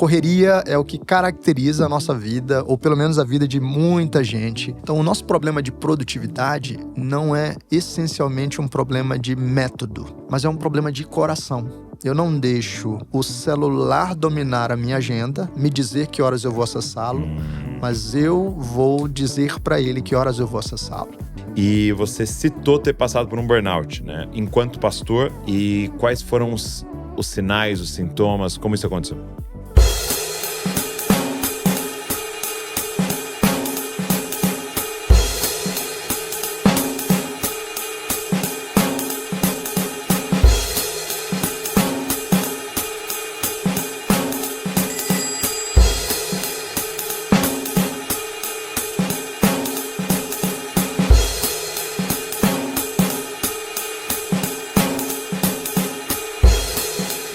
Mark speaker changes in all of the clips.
Speaker 1: correria é o que caracteriza a nossa vida, ou pelo menos a vida de muita gente. Então, o nosso problema de produtividade não é essencialmente um problema de método, mas é um problema de coração. Eu não deixo o celular dominar a minha agenda, me dizer que horas eu vou acessá-lo, mas eu vou dizer para ele que horas eu vou acessá-lo.
Speaker 2: E você citou ter passado por um burnout, né? Enquanto pastor, e quais foram os sinais, os sintomas, como isso aconteceu?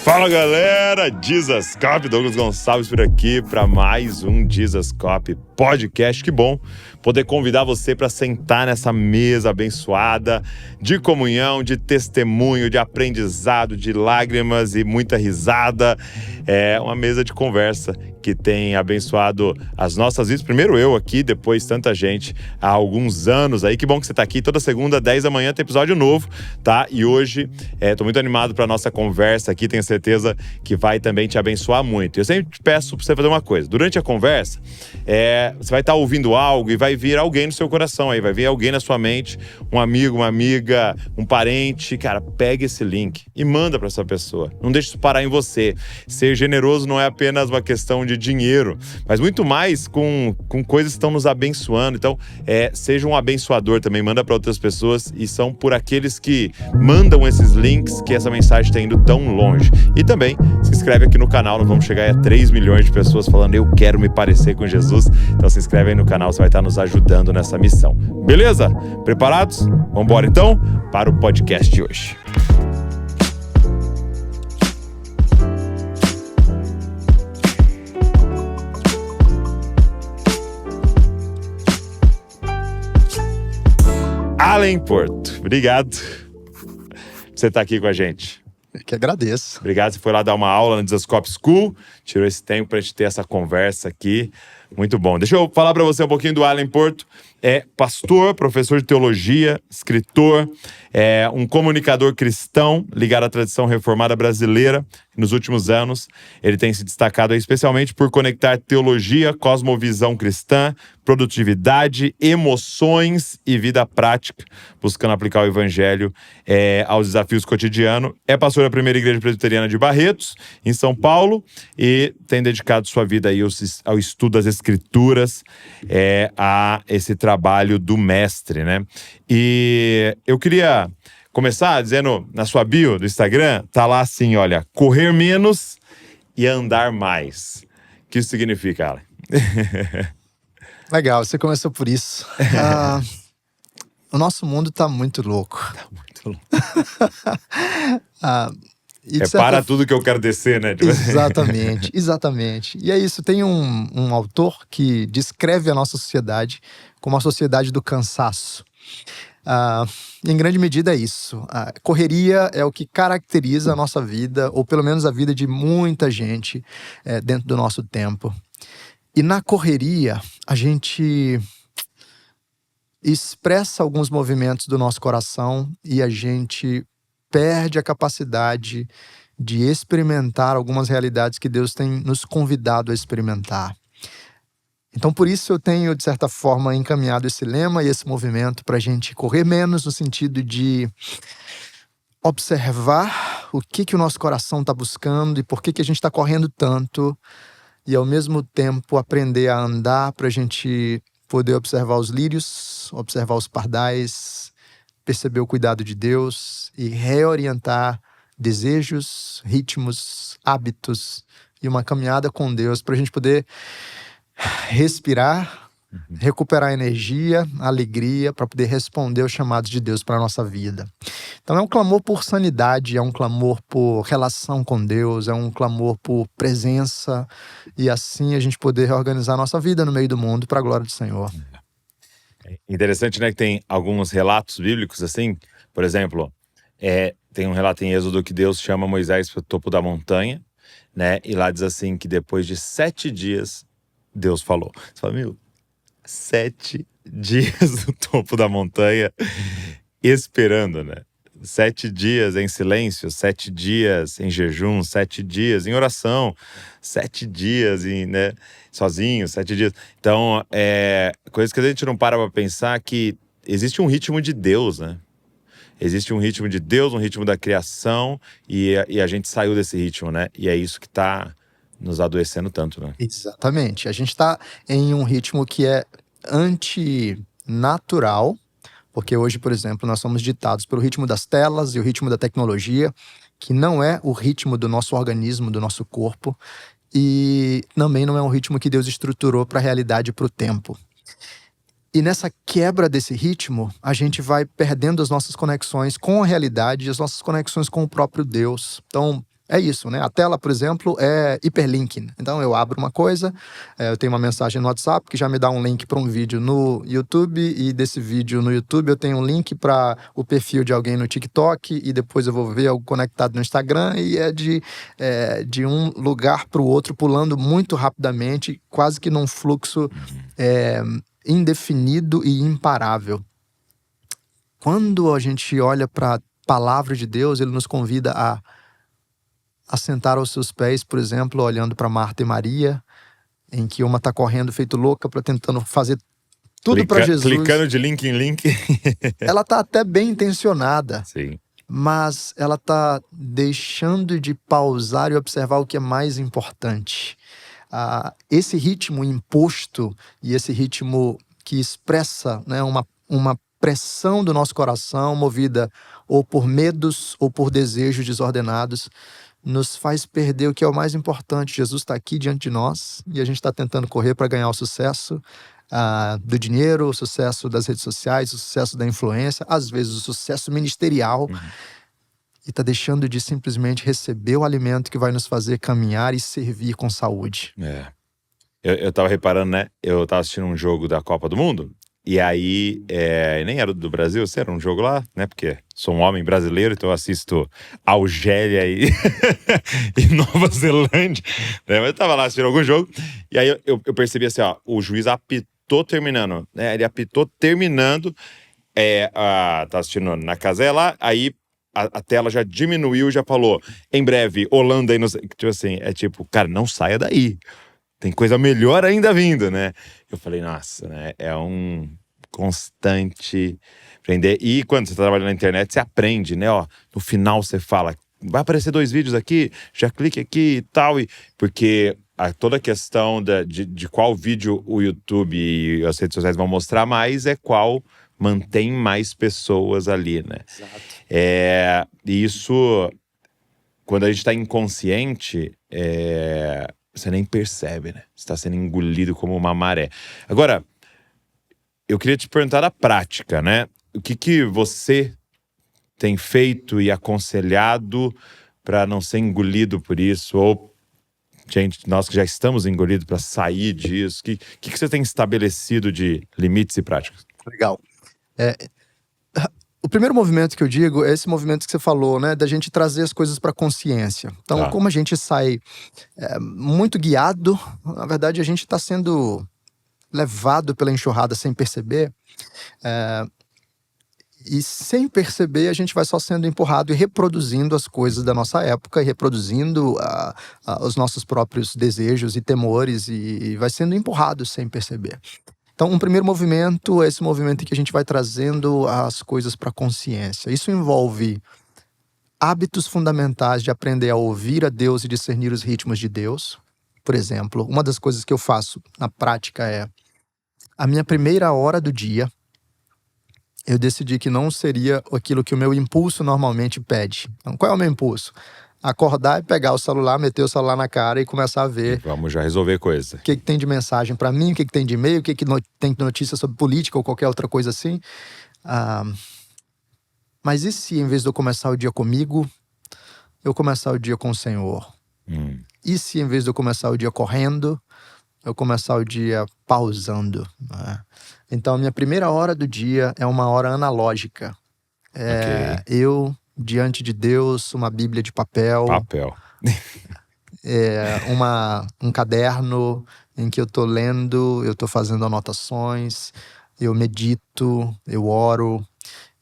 Speaker 2: Fala galera, Jesus Cop, Douglas Gonçalves por aqui para mais um Jesus Cop podcast. Que bom poder convidar você para sentar nessa mesa abençoada de comunhão, de testemunho, de aprendizado, de lágrimas e muita risada. É uma mesa de conversa que tem abençoado as nossas vidas. Primeiro eu aqui, depois tanta gente há alguns anos aí. Que bom que você está aqui. Toda segunda, 10 da manhã, tem episódio novo, tá? E hoje tô muito animado para nossa conversa aqui. Tenho certeza que vai também te abençoar muito. Eu sempre te peço para você fazer uma coisa. Durante a conversa, você vai estar ouvindo algo e vai vir alguém no seu coração aí. Vai vir alguém na sua mente, um amigo, uma amiga, um parente. Cara, pega esse link e manda para essa pessoa. Não deixe isso parar em você. Ser generoso não é apenas uma questão de dinheiro, mas muito mais com coisas que estão nos abençoando. Então, seja um abençoador também, manda para outras pessoas, e são por aqueles que mandam esses links que essa mensagem está indo tão longe. E também se inscreve aqui no canal, nós vamos chegar a 3 milhões de pessoas falando eu quero me parecer com Jesus. Então se inscreve aí no canal, você vai estar nos ajudando nessa missão. Beleza? Preparados? Vamos embora então para o podcast de hoje. Allen Porto, obrigado por você estar aqui com a gente.
Speaker 1: Eu que agradeço.
Speaker 2: Obrigado, você foi lá dar uma aula na Jesus Cop School, tirou esse tempo pra gente ter essa conversa aqui. Muito bom. Deixa eu falar pra você um pouquinho do Allen Porto. É pastor, professor de teologia, escritor, um comunicador cristão ligado à tradição reformada brasileira. Nos últimos anos, ele tem se destacado especialmente por conectar teologia, cosmovisão cristã, produtividade, emoções e vida prática, buscando aplicar o evangelho aos desafios cotidianos. É pastor da Primeira Igreja Presbiteriana de Barretos, em São Paulo, e tem dedicado sua vida aí ao estudo das Escrituras, a esse trabalho do mestre, né? E eu queria começar dizendo, na sua bio do Instagram, tá lá assim, olha, correr menos e andar mais. O que isso significa, Allen?
Speaker 1: Legal, você começou por isso. O nosso mundo tá muito louco.
Speaker 2: Tá muito louco. Para tudo que eu quero descer, né?
Speaker 1: Exatamente. E é isso, tem um autor que descreve a nossa sociedade como a sociedade do cansaço. Em grande medida é isso. A correria é o que caracteriza a nossa vida, ou pelo menos a vida de muita gente dentro do nosso tempo. E na correria, a gente expressa alguns movimentos do nosso coração e a gente perde a capacidade de experimentar algumas realidades que Deus tem nos convidado a experimentar. Então, por isso eu tenho, de certa forma, encaminhado esse lema e esse movimento para a gente correr menos, no sentido de observar o que o nosso coração está buscando e por que a gente está correndo tanto, e ao mesmo tempo aprender a andar para a gente poder observar os lírios, observar os pardais, perceber o cuidado de Deus e reorientar desejos, ritmos, hábitos e uma caminhada com Deus para a gente poder respirar, recuperar energia, alegria para poder responder aos chamados de Deus para a nossa vida. Então é um clamor por sanidade, é um clamor por relação com Deus, é um clamor por presença, e assim a gente poder reorganizar a nossa vida no meio do mundo para a glória do Senhor.
Speaker 2: Interessante, né, que tem alguns relatos bíblicos assim. Por exemplo, tem um relato em Êxodo que Deus chama Moisés para o topo da montanha, né? E lá diz assim que depois de 7 dias, Deus falou. Você fala, 7 dias no topo da montanha, esperando, né? 7 dias em silêncio, 7 dias em jejum, 7 dias em oração, 7 dias né, sozinho, 7 dias. Então, coisa que a gente não para pra pensar que existe um ritmo de Deus, né? Existe um ritmo de Deus, um ritmo da criação, e a gente saiu desse ritmo, né? E é isso que tá nos adoecendo tanto, né?
Speaker 1: Exatamente. A gente está em um ritmo que é antinatural, porque hoje, por exemplo, nós somos ditados pelo ritmo das telas e o ritmo da tecnologia, que não é o ritmo do nosso organismo, do nosso corpo, e também não é um ritmo que Deus estruturou para a realidade e para o tempo. E nessa quebra desse ritmo, a gente vai perdendo as nossas conexões com a realidade e as nossas conexões com o próprio Deus. Então, é isso, né? A tela, por exemplo, é hiperlink. Então, eu abro uma coisa, eu tenho uma mensagem no WhatsApp que já me dá um link para um vídeo no YouTube, e desse vídeo no YouTube eu tenho um link para o perfil de alguém no TikTok, e depois eu vou ver algo conectado no Instagram, e de um lugar para o outro, pulando muito rapidamente, quase que num fluxo indefinido e imparável. Quando a gente olha para a palavra de Deus, ele nos convida a sentar aos seus pés, por exemplo, olhando para Marta e Maria, em que uma está correndo feito louca para tentando fazer tudo para Jesus.
Speaker 2: Clicando de link em link.
Speaker 1: Ela está até bem intencionada.
Speaker 2: Sim.
Speaker 1: Mas ela está deixando de pausar e observar o que é mais importante. Esse ritmo imposto e esse ritmo que expressa, né, uma pressão do nosso coração, movida ou por medos ou por desejos desordenados, nos faz perder o que é o mais importante. Jesus está aqui diante de nós e a gente está tentando correr para ganhar o sucesso do dinheiro, o sucesso das redes sociais, o sucesso da influência, às vezes o sucesso ministerial. E está deixando de simplesmente receber o alimento que vai nos fazer caminhar e servir com saúde.
Speaker 2: Eu tava reparando, né? Eu tava assistindo um jogo da Copa do Mundo. E aí, nem era do Brasil, era um jogo lá, né? Porque sou um homem brasileiro, então eu assisto Algéria e Nova Zelândia, né? Mas eu tava lá assistindo algum jogo. E aí eu percebi assim, ó, o juiz apitou terminando, né? Ele apitou terminando, tá assistindo na casé lá, aí a tela já diminuiu, já falou, em breve, Holanda e não sei, tipo assim, cara, não saia daí. Tem coisa melhor ainda vindo, né? Eu falei, nossa, né? É um constante aprender. E quando você trabalha na internet, você aprende, né? Ó, no final você fala, vai aparecer 2 vídeos aqui, já clique aqui e tal. Porque toda a questão de qual vídeo o YouTube e as redes sociais vão mostrar mais é qual mantém mais pessoas ali, né?
Speaker 1: Exato.
Speaker 2: E isso, quando a gente tá inconsciente, você nem percebe, né? Você está sendo engolido como uma maré. Agora, eu queria te perguntar da prática, né? O que você tem feito e aconselhado para não ser engolido por isso? Ou, gente, nós que já estamos engolidos, para sair disso? O que você tem estabelecido de limites e práticas?
Speaker 1: Legal. O primeiro movimento que eu digo é esse movimento que você falou, né? Da gente trazer as coisas para consciência. Então, como a gente sai muito guiado, na verdade a gente está sendo levado pela enxurrada sem perceber. E sem perceber, a gente vai só sendo empurrado e reproduzindo as coisas da nossa época, e reproduzindo os nossos próprios desejos e temores, e vai sendo empurrado sem perceber. Então, um primeiro movimento é esse movimento em que a gente vai trazendo as coisas para a consciência. Isso envolve hábitos fundamentais de aprender a ouvir a Deus e discernir os ritmos de Deus. Por exemplo, uma das coisas que eu faço na prática é a minha primeira hora do dia. Eu decidi que não seria aquilo que o meu impulso normalmente pede. Então, qual é o meu impulso? Acordar e pegar o celular, meter o celular na cara e começar a ver.
Speaker 2: Vamos já resolver coisa.
Speaker 1: O que tem de mensagem para mim, o que tem de e-mail, o que tem de notícia sobre política ou qualquer outra coisa assim. Mas e se, em vez de eu começar o dia comigo, eu começar o dia com o Senhor? E se, em vez de eu começar o dia correndo, eu começar o dia pausando? Então, a minha primeira hora do dia é uma hora analógica. Eu, diante de Deus, uma Bíblia de papel. um caderno em que eu tô lendo, eu tô fazendo anotações, eu medito, eu oro.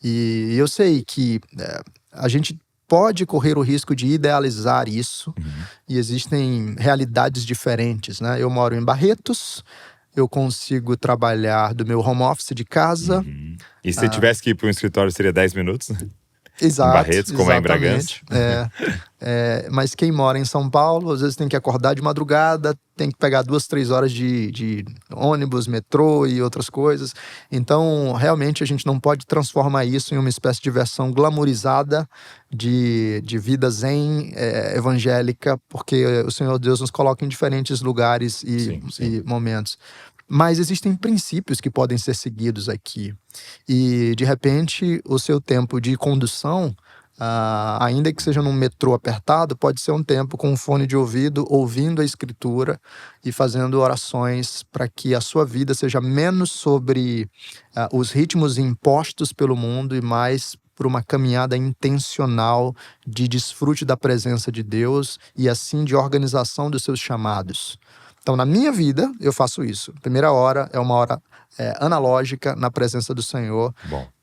Speaker 1: E eu sei que a gente pode correr o risco de idealizar isso, e existem realidades diferentes, né? Eu moro em Barretos, eu consigo trabalhar do meu home office de casa.
Speaker 2: E se tivesse que ir para um escritório, seria 10 minutos? Em
Speaker 1: Exato,
Speaker 2: Barretos, como é em Bragança?
Speaker 1: exatamente. Mas quem mora em São Paulo, às vezes tem que acordar de madrugada, tem que pegar 2, 3 horas de ônibus, metrô e outras coisas. Então, realmente, a gente não pode transformar isso em uma espécie de versão glamourizada de vida zen evangélica, porque o Senhor Deus nos coloca em diferentes lugares
Speaker 2: Sim.
Speaker 1: e momentos. Mas existem princípios que podem ser seguidos aqui. E, de repente, o seu tempo de condução, ainda que seja num metrô apertado, pode ser um tempo com um fone de ouvido, ouvindo a Escritura e fazendo orações para que a sua vida seja menos sobre os ritmos impostos pelo mundo e mais por uma caminhada intencional de desfrute da presença de Deus e, assim, de organização dos seus chamados. Então, na minha vida, eu faço isso. A primeira hora é uma hora analógica na presença do Senhor,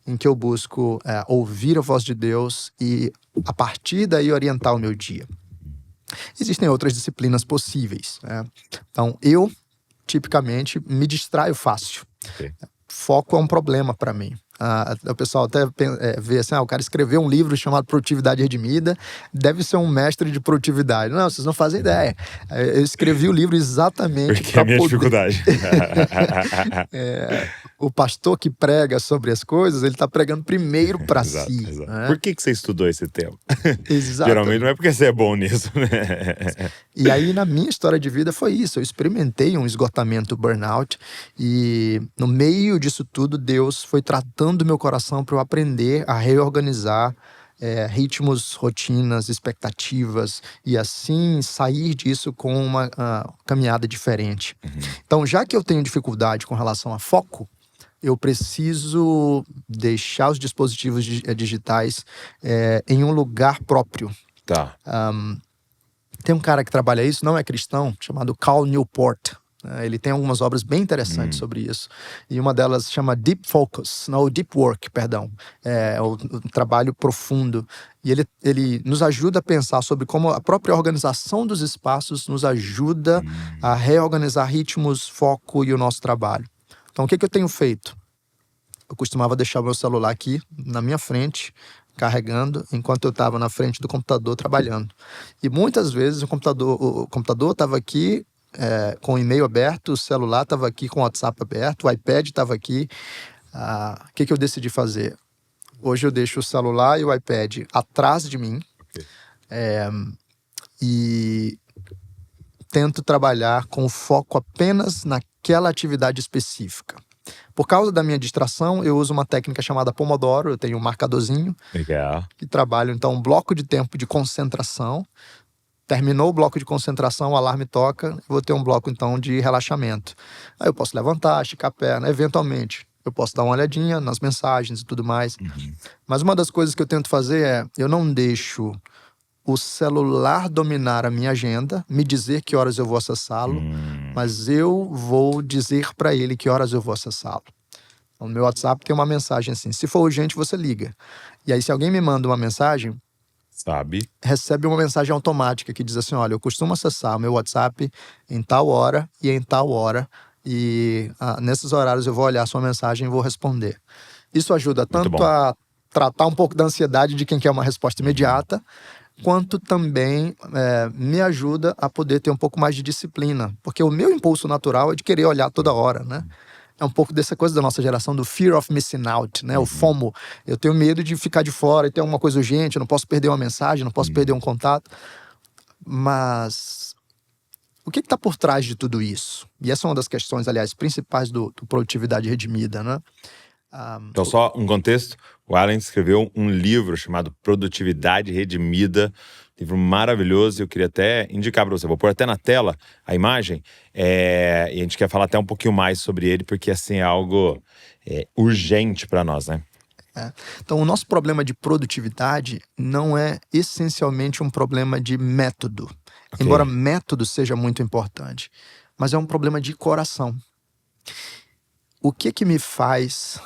Speaker 1: em que eu busco ouvir a voz de Deus e, a partir daí, orientar o meu dia. Existem outras disciplinas possíveis, né? Então, eu, tipicamente, me distraio fácil. Foco é um problema para mim. O pessoal até vê assim, o cara escreveu um livro chamado Produtividade Redimida, deve ser um mestre de produtividade. Não, vocês não fazem ideia. Eu escrevi o livro exatamente
Speaker 2: porque é a minha dificuldade.
Speaker 1: O pastor que prega sobre as coisas, ele está pregando primeiro para si.
Speaker 2: Exato.
Speaker 1: Né?
Speaker 2: Por que você estudou esse tema?
Speaker 1: Exato.
Speaker 2: Geralmente não é porque você é bom nisso, né?
Speaker 1: E aí, na minha história de vida, foi isso. Eu experimentei um esgotamento, burnout, e no meio disso tudo, Deus foi tratando meu coração para eu aprender a reorganizar ritmos, rotinas, expectativas, e assim sair disso com uma caminhada diferente. Então, já que eu tenho dificuldade com relação a foco, eu preciso deixar os dispositivos digitais em um lugar próprio.
Speaker 2: Tá.
Speaker 1: Tem um cara que trabalha isso, não é cristão, chamado Cal Newport. Ele tem algumas obras bem interessantes sobre isso. E uma delas chama Deep Focus, não, Deep Work, perdão. É o trabalho profundo. E ele nos ajuda a pensar sobre como a própria organização dos espaços nos ajuda a reorganizar ritmos, foco e o nosso trabalho. Então, o que eu tenho feito? Eu costumava deixar o meu celular aqui na minha frente, carregando, enquanto eu estava na frente do computador trabalhando. E muitas vezes o computador estava aqui com o e-mail aberto, o celular estava aqui com o WhatsApp aberto, o iPad estava aqui. O que eu decidi fazer? Hoje eu deixo o celular e o iPad atrás de mim. E tento trabalhar com foco apenas naquela atividade específica. Por causa da minha distração, eu uso uma técnica chamada Pomodoro. Eu tenho um marcadorzinho.
Speaker 2: Legal.
Speaker 1: Que trabalho, então, um bloco de tempo de concentração. Terminou o bloco de concentração, o alarme toca, eu vou ter um bloco, então, de relaxamento. Aí eu posso levantar, esticar a perna, eventualmente. Eu posso dar uma olhadinha nas mensagens e tudo mais. Mas uma das coisas que eu tento fazer eu não deixo o celular dominar a minha agenda, me dizer que horas eu vou acessá-lo, mas eu vou dizer para ele que horas eu vou acessá-lo. No meu WhatsApp tem uma mensagem assim, se for urgente, você liga. E aí, se alguém me manda uma mensagem, recebe uma mensagem automática que diz assim, olha, eu costumo acessar o meu WhatsApp em tal hora e em tal hora, e nesses horários eu vou olhar a sua mensagem e vou responder. Isso ajuda tanto a tratar um pouco da ansiedade de quem quer uma resposta imediata, quanto também me ajuda a poder ter um pouco mais de disciplina. Porque o meu impulso natural é de querer olhar toda hora, né? É um pouco dessa coisa da nossa geração, do fear of missing out, né? O FOMO. Eu tenho medo de ficar de fora e ter alguma coisa urgente, eu não posso perder uma mensagem, não posso perder um contato. Mas o que está por trás de tudo isso? E essa é uma das questões, aliás, principais do Produtividade Redimida, né?
Speaker 2: Então, só um contexto. O Alan escreveu um livro chamado Produtividade Redimida. Livro maravilhoso. Eu queria até indicar para você. Vou pôr até na tela a imagem. E a gente quer falar até um pouquinho mais sobre ele, porque assim é algo urgente para nós, né?
Speaker 1: Então, o nosso problema de produtividade não é essencialmente um problema de método. Embora método seja muito importante, mas é um problema de coração. O que me faz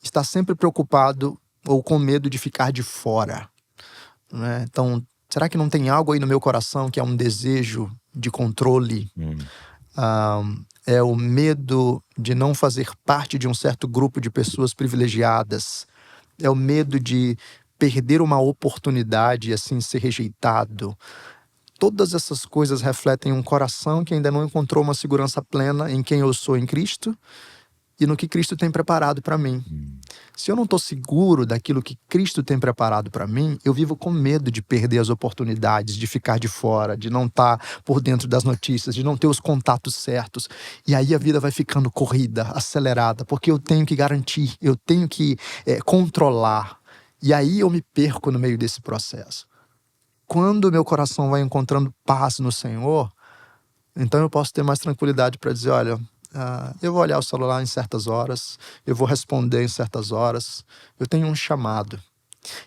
Speaker 1: estar sempre preocupado ou com medo de ficar de fora, né? Então, será que não tem algo aí no meu coração que é um desejo de controle? É o medo de não fazer parte de um certo grupo de pessoas privilegiadas. É o medo de perder uma oportunidade e assim ser rejeitado. Todas essas coisas refletem um coração que ainda não encontrou uma segurança plena em quem eu sou em Cristo e no que Cristo tem preparado para mim. Se eu não estou seguro daquilo que Cristo tem preparado para mim, eu vivo com medo de perder as oportunidades, de ficar de fora, de não estar por dentro das notícias, de não ter os contatos certos. E aí a vida vai ficando corrida, acelerada, porque eu tenho que garantir, eu tenho que controlar. E aí eu me perco no meio desse processo. Quando o meu coração vai encontrando paz no Senhor, então eu posso ter mais tranquilidade para dizer, olha, eu vou olhar o celular em certas horas, eu vou responder em certas horas, eu tenho um chamado.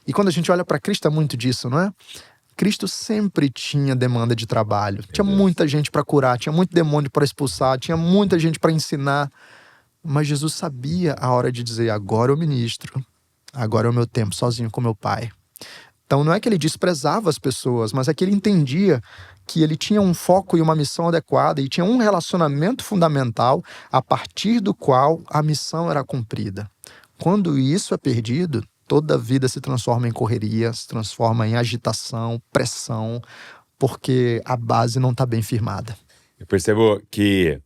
Speaker 1: E quando a gente olha para Cristo é muito disso, não é? Cristo sempre tinha demanda de trabalho. Tinha muita gente para curar, tinha muito demônio para expulsar, tinha muita gente para ensinar. Mas Jesus sabia a hora de dizer, agora eu ministro, agora é o meu tempo sozinho com meu Pai. Então não é que ele desprezava as pessoas, mas é que ele entendia que ele tinha um foco e uma missão adequada e tinha um relacionamento fundamental a partir do qual a missão era cumprida. Quando isso é perdido, toda a vida se transforma em correria, se transforma em agitação, pressão, porque a base não está bem firmada.
Speaker 2: Eu percebo que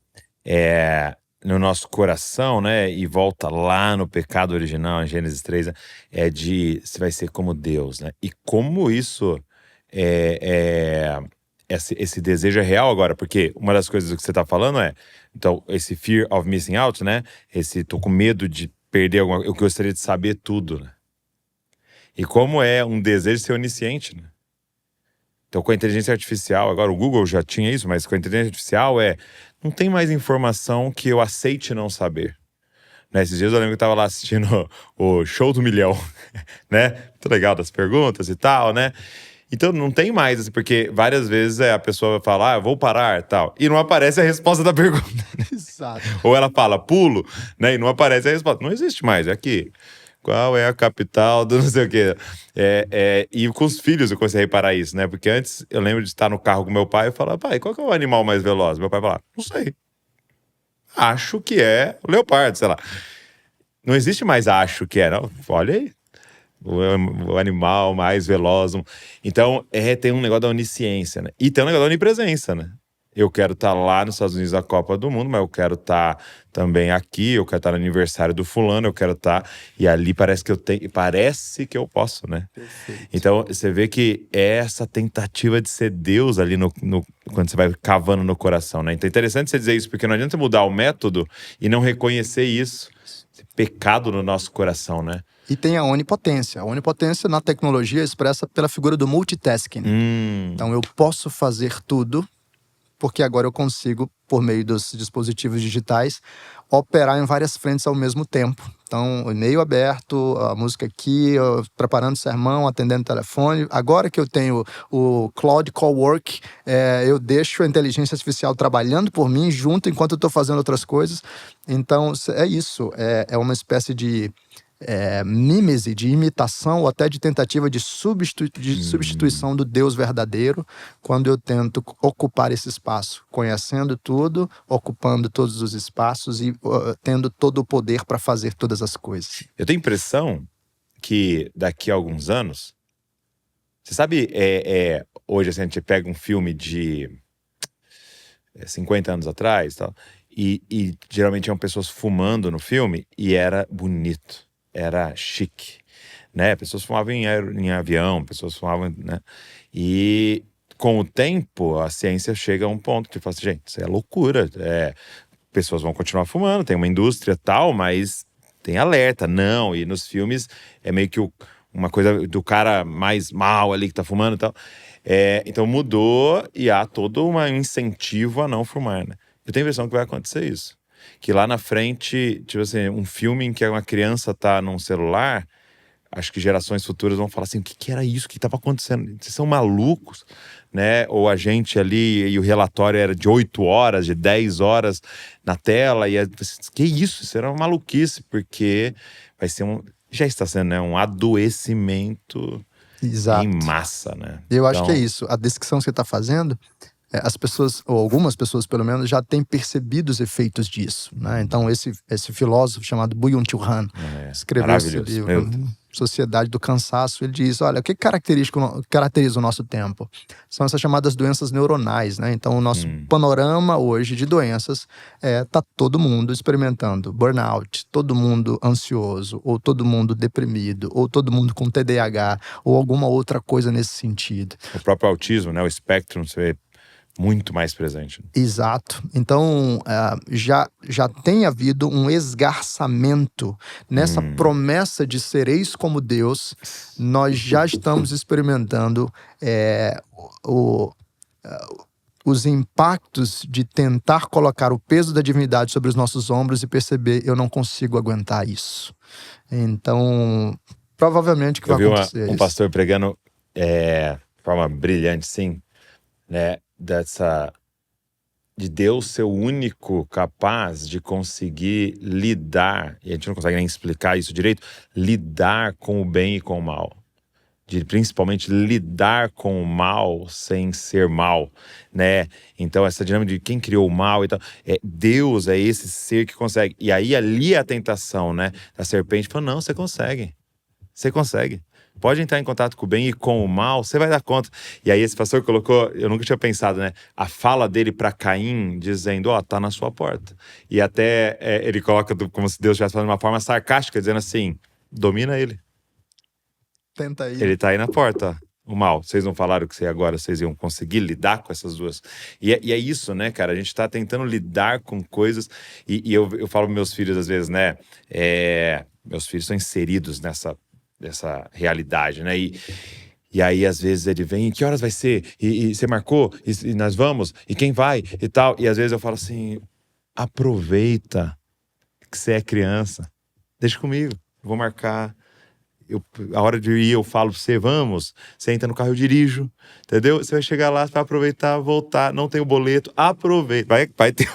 Speaker 2: no nosso coração, né, e volta lá no pecado original, em Gênesis 3, né, de você vai ser como Deus, né? E como isso esse desejo é real agora, porque uma das coisas que você está falando então, esse fear of missing out, né? Tô com medo de perder alguma coisa, eu gostaria de saber tudo, né? E como é um desejo de ser onisciente, né? Então, com a inteligência artificial, agora o Google já tinha isso, mas com a inteligência artificial não tem mais informação que eu aceite não saber. Né? Esses dias eu lembro que eu tava lá assistindo o Show do Milhão, né? Muito legal das perguntas e tal, né? Então não tem mais, assim, porque várias vezes a pessoa vai falar, eu vou parar, tal, e não aparece a resposta da pergunta.
Speaker 1: Exato.
Speaker 2: Ou ela fala, pulo, né? E não aparece a resposta. Não existe mais, é aqui. Qual é a capital do não sei o quê? E com os filhos eu comecei a reparar isso, né? Porque antes eu lembro de estar no carro com meu pai e falar, pai, qual que é o animal mais veloz? Meu pai falava, não sei. Acho que é o leopardo, sei lá. Não existe mais acho que é, não. Olha aí. O animal mais veloz. Então, tem um negócio da onisciência, né? E tem um negócio da onipresença, né? Eu quero estar lá nos Estados Unidos da Copa do Mundo, mas eu quero estar também aqui, eu quero estar no aniversário do fulano, eu quero estar... E ali parece que eu posso, né?
Speaker 1: Perfeito.
Speaker 2: Então, você vê que é essa tentativa de ser Deus ali quando você vai cavando no coração, né? Então é interessante você dizer isso, porque não adianta mudar o método e não reconhecer isso. Esse pecado no nosso coração, né?
Speaker 1: E tem a onipotência. A onipotência na tecnologia é expressa pela figura do multitasking. Então eu posso fazer tudo, porque agora eu consigo, por meio dos dispositivos digitais, operar em várias frentes ao mesmo tempo. Então, o e-mail aberto, a música aqui, preparando sermão, atendendo telefone. Agora que eu tenho o Cloud Cowork, eu deixo a inteligência artificial trabalhando por mim junto enquanto eu estou fazendo outras coisas. Então, é isso. É uma espécie de mímese, de imitação ou até de tentativa de substituição do Deus verdadeiro, quando eu tento ocupar esse espaço, conhecendo tudo, ocupando todos os espaços e tendo todo o poder para fazer todas as coisas.
Speaker 2: Eu tenho a impressão que daqui a alguns anos, você sabe, hoje assim, a gente pega um filme de 50 anos atrás e geralmente eram pessoas fumando no filme e era bonito. Era chique, né? Pessoas fumavam em avião, pessoas fumavam, né? E com o tempo, a ciência chega a um ponto que fala assim, gente, isso é loucura. Pessoas vão continuar fumando, tem uma indústria tal, mas tem alerta, não. E nos filmes é meio que uma coisa do cara mais mal ali que tá fumando e tal. Então mudou e há todo um incentivo a não fumar, né? Eu tenho a impressão que vai acontecer isso. Que lá na frente, tipo assim, um filme em que uma criança tá num celular, acho que gerações futuras vão falar assim, o que que era isso? O que estava acontecendo? Vocês são malucos, né? Ou a gente ali, e o relatório era de 8 horas, de 10 horas na tela, e que isso? Isso era uma maluquice, porque vai ser já está sendo, né, um adoecimento em
Speaker 1: Exato.
Speaker 2: massa, né?
Speaker 1: Eu acho que é
Speaker 2: Então,
Speaker 1: isso. A descrição que você está fazendo, as pessoas, ou algumas pessoas pelo menos, já têm percebido os efeitos disso, né? Então esse filósofo chamado Byung-Chul Han escreveu esse
Speaker 2: maravilhoso.
Speaker 1: livro,
Speaker 2: Meu Deus.
Speaker 1: Sociedade do Cansaço. Ele diz, olha, o que caracteriza o nosso tempo? São essas chamadas doenças neuronais, né? Então o nosso panorama hoje de doenças tá todo mundo experimentando burnout, todo mundo ansioso, ou todo mundo deprimido, ou todo mundo com TDAH, ou alguma outra coisa nesse sentido.
Speaker 2: O próprio autismo, né? O espectro, você vê muito mais presente.
Speaker 1: Exato. Então, já tem havido um esgarçamento nessa promessa de sereis como Deus. Nós já estamos experimentando os impactos de tentar colocar o peso da divindade sobre os nossos ombros e perceber, eu não consigo aguentar isso. Então, provavelmente o que vai acontecer é
Speaker 2: um
Speaker 1: isso.
Speaker 2: pastor pregando de forma brilhante, sim, né? De Deus ser o único capaz de conseguir lidar, e a gente não consegue nem explicar isso direito, lidar com o bem e com o mal. De principalmente lidar com o mal sem ser mal, né? Então essa dinâmica de quem criou o mal e tal, Deus é esse ser que consegue. E aí ali é a tentação, né? A serpente falou, não, você consegue. Você consegue. Pode entrar em contato com o bem e com o mal, você vai dar conta. E aí esse pastor colocou, eu nunca tinha pensado, né? A fala dele para Caim, dizendo, tá na sua porta. E até ele coloca como se Deus estivesse falando de uma forma sarcástica, dizendo assim, domina ele.
Speaker 1: Tenta aí.
Speaker 2: Ele tá aí na porta, o mal. Vocês não falaram que agora vocês iam conseguir lidar com essas duas. E é isso, né, cara? A gente tá tentando lidar com coisas. E eu falo para meus filhos às vezes, né? Meus filhos são inseridos nessa realidade, né? E aí, às vezes, ele vem, que horas vai ser? E você marcou? E nós vamos? E quem vai? E tal. E às vezes eu falo assim, aproveita que você é criança. Deixa comigo, eu vou marcar. A hora de ir, eu falo pra você, vamos. Você entra no carro, eu dirijo, entendeu? Você vai chegar lá, você vai aproveitar, voltar. Não tem o boleto, aproveita. Vai ter...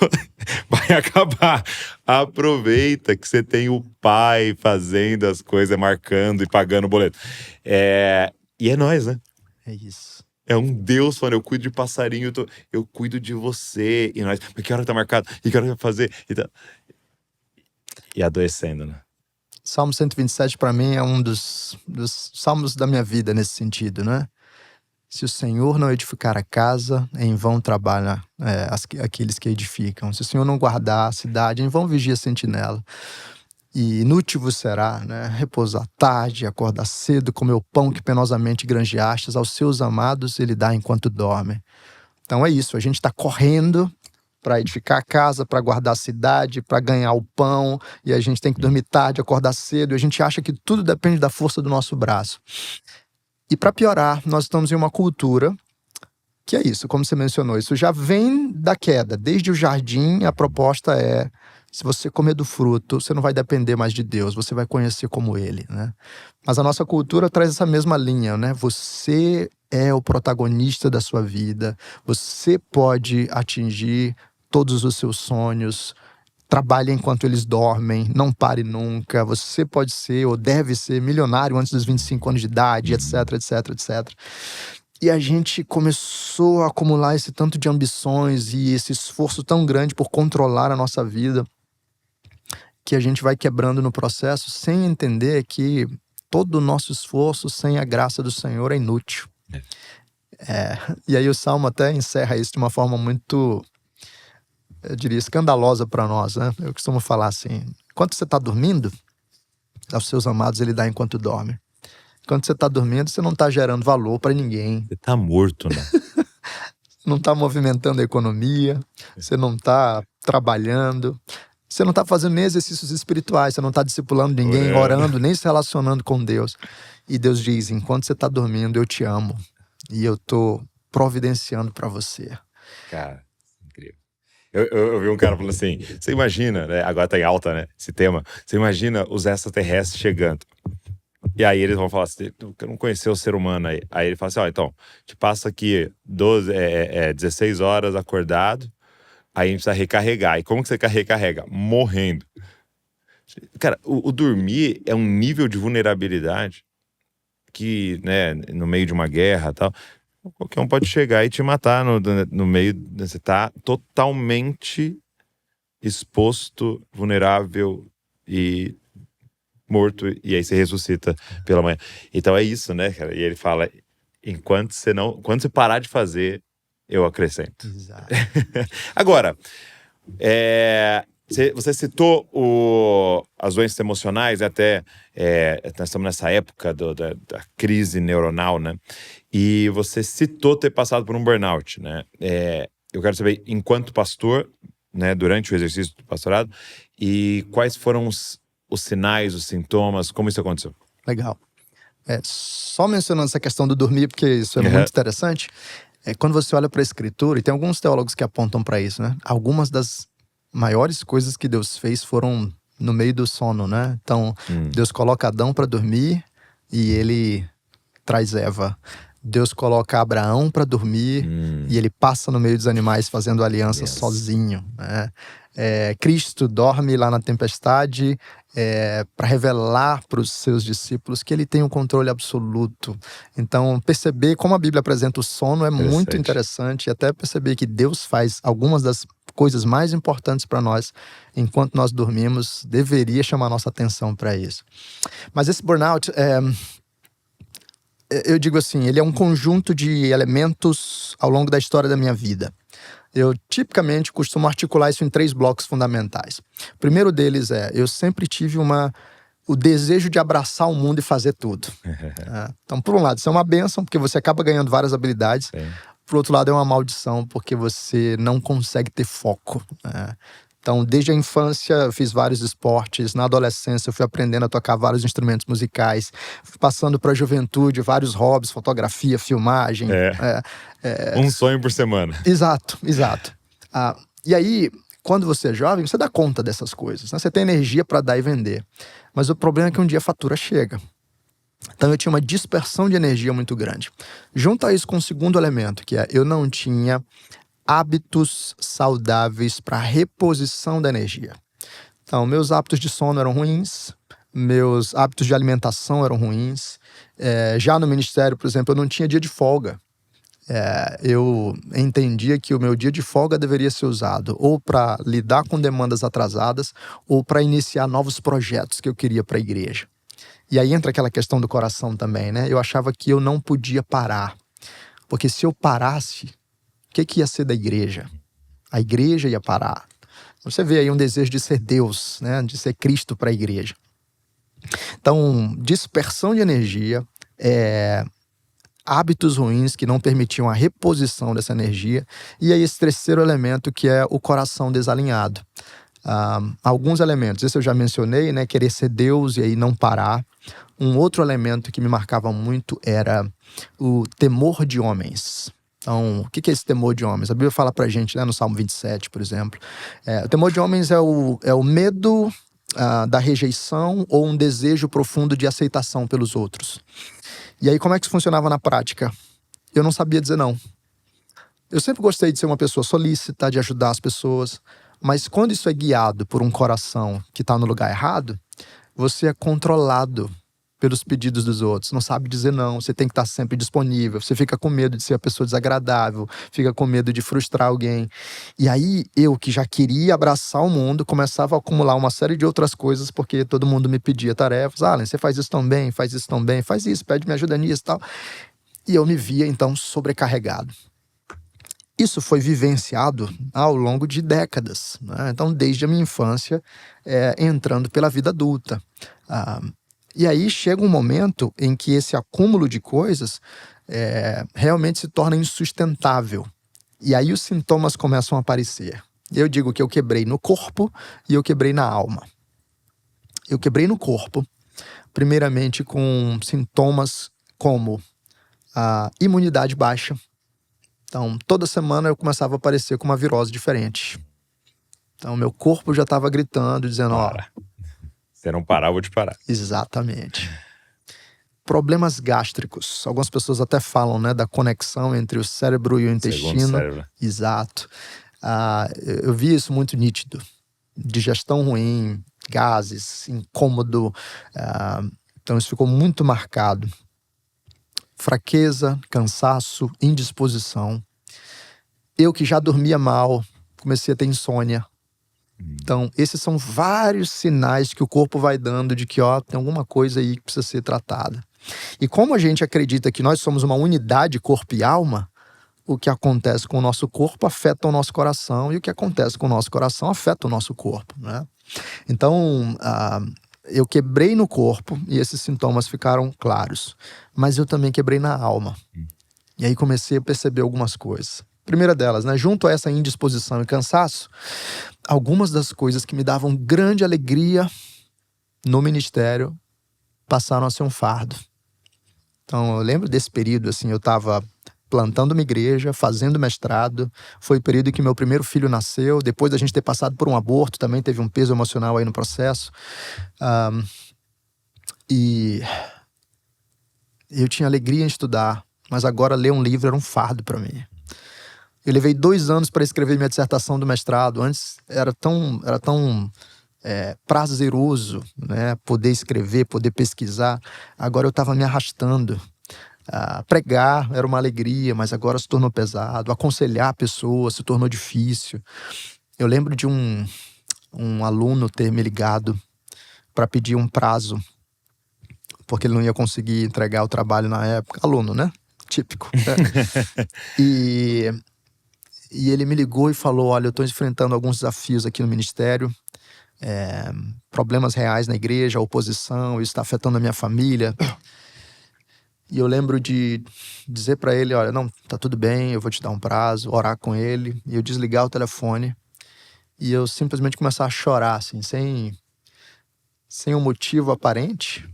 Speaker 2: vai acabar. Aproveita que você tem o pai fazendo as coisas, marcando e pagando o boleto. E é nós, né?
Speaker 1: É isso.
Speaker 2: É um Deus falando, eu cuido de passarinho, eu cuido de você. E nós, mas que hora que tá marcado? E que hora que vai fazer? E adoecendo, né?
Speaker 1: Salmo 127 para mim é um dos salmos da minha vida nesse sentido, né? Se o Senhor não edificar a casa, em vão trabalham aqueles que edificam. Se o Senhor não guardar a cidade, em vão vigia a sentinela. E inútil vos será, né? Repousar tarde, acordar cedo, comer o pão que penosamente granjeastes, aos seus amados ele dá enquanto dorme. Então é isso, a gente está correndo para edificar a casa, para guardar a cidade, para ganhar o pão, e a gente tem que dormir tarde, acordar cedo, e a gente acha que tudo depende da força do nosso braço. E para piorar, nós estamos em uma cultura que é isso, como você mencionou, isso já vem da queda. Desde o jardim, a proposta é, se você comer do fruto, você não vai depender mais de Deus, você vai conhecer como Ele, né? Mas a nossa cultura traz essa mesma linha, né? Você é o protagonista da sua vida, você pode atingir todos os seus sonhos, trabalhe enquanto eles dormem, não pare nunca, você pode ser ou deve ser milionário antes dos 25 anos de idade, etc, etc, etc. E a gente começou a acumular esse tanto de ambições e esse esforço tão grande por controlar a nossa vida, que a gente vai quebrando no processo sem entender que todo o nosso esforço sem a graça do Senhor é inútil. E aí o Salmo até encerra isso de uma forma muito, eu diria, escandalosa para nós, né? Eu costumo falar assim, enquanto você está dormindo, aos seus amados ele dá enquanto dorme. Enquanto você está dormindo, você não está gerando valor para ninguém.
Speaker 2: Você está morto, né?
Speaker 1: Não está movimentando a economia, você não está trabalhando, você não está fazendo nem exercícios espirituais, você não está discipulando ninguém, orando, nem se relacionando com Deus. E Deus diz, enquanto você está dormindo, eu te amo. E eu estou providenciando para você.
Speaker 2: Cara, incrível. Eu vi um cara falando assim, você imagina, né? Agora tá em alta, né? Esse tema. Você imagina os extraterrestres chegando. E aí eles vão falar assim, eu não conheceu o ser humano aí. Aí ele fala assim, ó, então, te passa aqui 16 horas acordado, aí a gente precisa recarregar. E como que você recarrega? Morrendo. Cara, o dormir é um nível de vulnerabilidade que, né, no meio de uma guerra e tal, qualquer um pode chegar e te matar no meio, você tá totalmente exposto, vulnerável e morto, e aí você ressuscita pela manhã. Então é isso, né, cara? E ele fala, quando você parar de fazer, eu acrescento.
Speaker 1: Exato.
Speaker 2: Agora, você citou as doenças emocionais, até nós estamos nessa época da crise neuronal, né? E você citou ter passado por um burnout, né? Eu quero saber, enquanto pastor, né, durante o exercício do pastorado, e quais foram os sinais, os sintomas, como isso aconteceu?
Speaker 1: Legal. Só mencionando essa questão do dormir, porque isso é muito interessante. Quando você olha para a Escritura, e tem alguns teólogos que apontam para isso, né? Algumas das maiores coisas que Deus fez foram no meio do sono, né? Então, Deus coloca Adão para dormir e ele traz Eva. Deus coloca Abraão para dormir e ele passa no meio dos animais fazendo aliança sozinho, né? Cristo dorme lá na tempestade para revelar para os seus discípulos que ele tem um controle absoluto. Então, perceber como a Bíblia apresenta o sono é muito interessante, e até perceber que Deus faz algumas das coisas mais importantes para nós enquanto nós dormimos, deveria chamar nossa atenção para isso. Mas esse burnout, eu digo assim, ele é um conjunto de elementos ao longo da história da minha vida. Eu tipicamente costumo articular isso em 3 blocos fundamentais. O primeiro deles eu sempre tive o desejo de abraçar o mundo e fazer tudo. Então, por um lado, isso é uma bênção, porque você acaba ganhando várias habilidades. Sim. Por outro lado, é uma maldição, porque você não consegue ter foco. Então, desde a infância, eu fiz vários esportes. Na adolescência, eu fui aprendendo a tocar vários instrumentos musicais. Passando para a juventude, vários hobbies, fotografia, filmagem.
Speaker 2: Um sonho por semana.
Speaker 1: Exato. E aí, quando você é jovem, você dá conta dessas coisas, né? Você tem energia para dar e vender. Mas o problema é que um dia a fatura chega. Então, eu tinha uma dispersão de energia muito grande. Junta isso com o segundo elemento, que eu não tinha hábitos saudáveis para reposição da energia. Então, meus hábitos de sono eram ruins, meus hábitos de alimentação eram ruins. Já no ministério, por exemplo, eu não tinha dia de folga. Eu entendia que o meu dia de folga deveria ser usado ou para lidar com demandas atrasadas ou para iniciar novos projetos que eu queria para a igreja. E aí entra aquela questão do coração também, né? Eu achava que eu não podia parar, porque se eu parasse, o que ia ser da igreja? A igreja ia parar. Você vê aí um desejo de ser Deus, né? De ser Cristo para a igreja. Então, dispersão de energia, hábitos ruins que não permitiam a reposição dessa energia, e aí esse terceiro elemento que é o coração desalinhado. Alguns elementos, esse eu já mencionei, né? Querer ser Deus e aí não parar. Um outro elemento que me marcava muito era o temor de homens. Então, o que é esse temor de homens? A Bíblia fala pra gente, né, no Salmo 27, por exemplo. O temor de homens é o medo da rejeição ou um desejo profundo de aceitação pelos outros. E aí, como é que isso funcionava na prática? Eu não sabia dizer não. Eu sempre gostei de ser uma pessoa solícita, de ajudar as pessoas, mas quando isso é guiado por um coração que está no lugar errado, você é controlado pelos pedidos dos outros, não sabe dizer não, você tem que estar sempre disponível, você fica com medo de ser a pessoa desagradável, fica com medo de frustrar alguém. E aí, eu que já queria abraçar o mundo, começava a acumular uma série de outras coisas, porque todo mundo me pedia tarefas. Alan, você faz isso tão bem, faz isso tão bem, faz isso, pede-me ajuda nisso e tal. E eu me via, então, sobrecarregado. Isso foi vivenciado ao longo de décadas, né? Então, desde a minha infância, entrando pela vida adulta. E aí chega um momento em que esse acúmulo de coisas realmente se torna insustentável. E aí os sintomas começam a aparecer. Eu digo que eu quebrei no corpo e eu quebrei na alma. Eu quebrei no corpo, primeiramente com sintomas como a imunidade baixa. Então, toda semana eu começava a aparecer com uma virose diferente. Então, meu corpo já estava gritando, dizendo,
Speaker 2: Se não parar, eu vou te parar.
Speaker 1: Exatamente. problemas gástricos. Algumas pessoas até falam, né, da conexão entre o cérebro e o intestino.
Speaker 2: Segundo cérebro.
Speaker 1: Exato. Eu vi isso muito nítido. Digestão ruim, gases, incômodo. Então isso ficou muito marcado. Fraqueza, cansaço, indisposição. Eu que já dormia mal, comecei a ter insônia. Então, esses são vários sinais que o corpo vai dando de que, tem alguma coisa aí que precisa ser tratada. E como a gente acredita que nós somos uma unidade corpo e alma, o que acontece com o nosso corpo afeta o nosso coração e o que acontece com o nosso coração afeta o nosso corpo, né? Então, eu quebrei no corpo e esses sintomas ficaram claros, mas eu também quebrei na alma. E aí comecei a perceber algumas coisas. Primeira delas, né, junto a essa indisposição e cansaço, algumas das coisas que me davam grande alegria no ministério passaram a ser um fardo. Então, eu lembro desse período, assim, eu estava plantando uma igreja, fazendo mestrado. Foi o período em que meu primeiro filho nasceu. Depois da gente ter passado por um aborto, também teve um peso emocional aí no processo. E eu tinha alegria em estudar, mas agora ler um livro era um fardo para mim. Eu levei 2 anos para escrever minha dissertação do mestrado. Antes era tão prazeroso, né? Poder escrever, poder pesquisar. Agora eu estava me arrastando. Pregar era uma alegria, mas agora se tornou pesado. Aconselhar pessoas se tornou difícil. Eu lembro de um aluno ter me ligado para pedir um prazo, porque ele não ia conseguir entregar o trabalho na época. Aluno, né? Típico. Né? E ele me ligou e falou: olha, eu estou enfrentando alguns desafios aqui no ministério, problemas reais na igreja, oposição, isso está afetando a minha família. E eu lembro de dizer para ele: olha, não, tá tudo bem, eu vou te dar um prazo, orar com ele. E eu desligar o telefone e eu simplesmente começar a chorar, assim, sem um motivo aparente.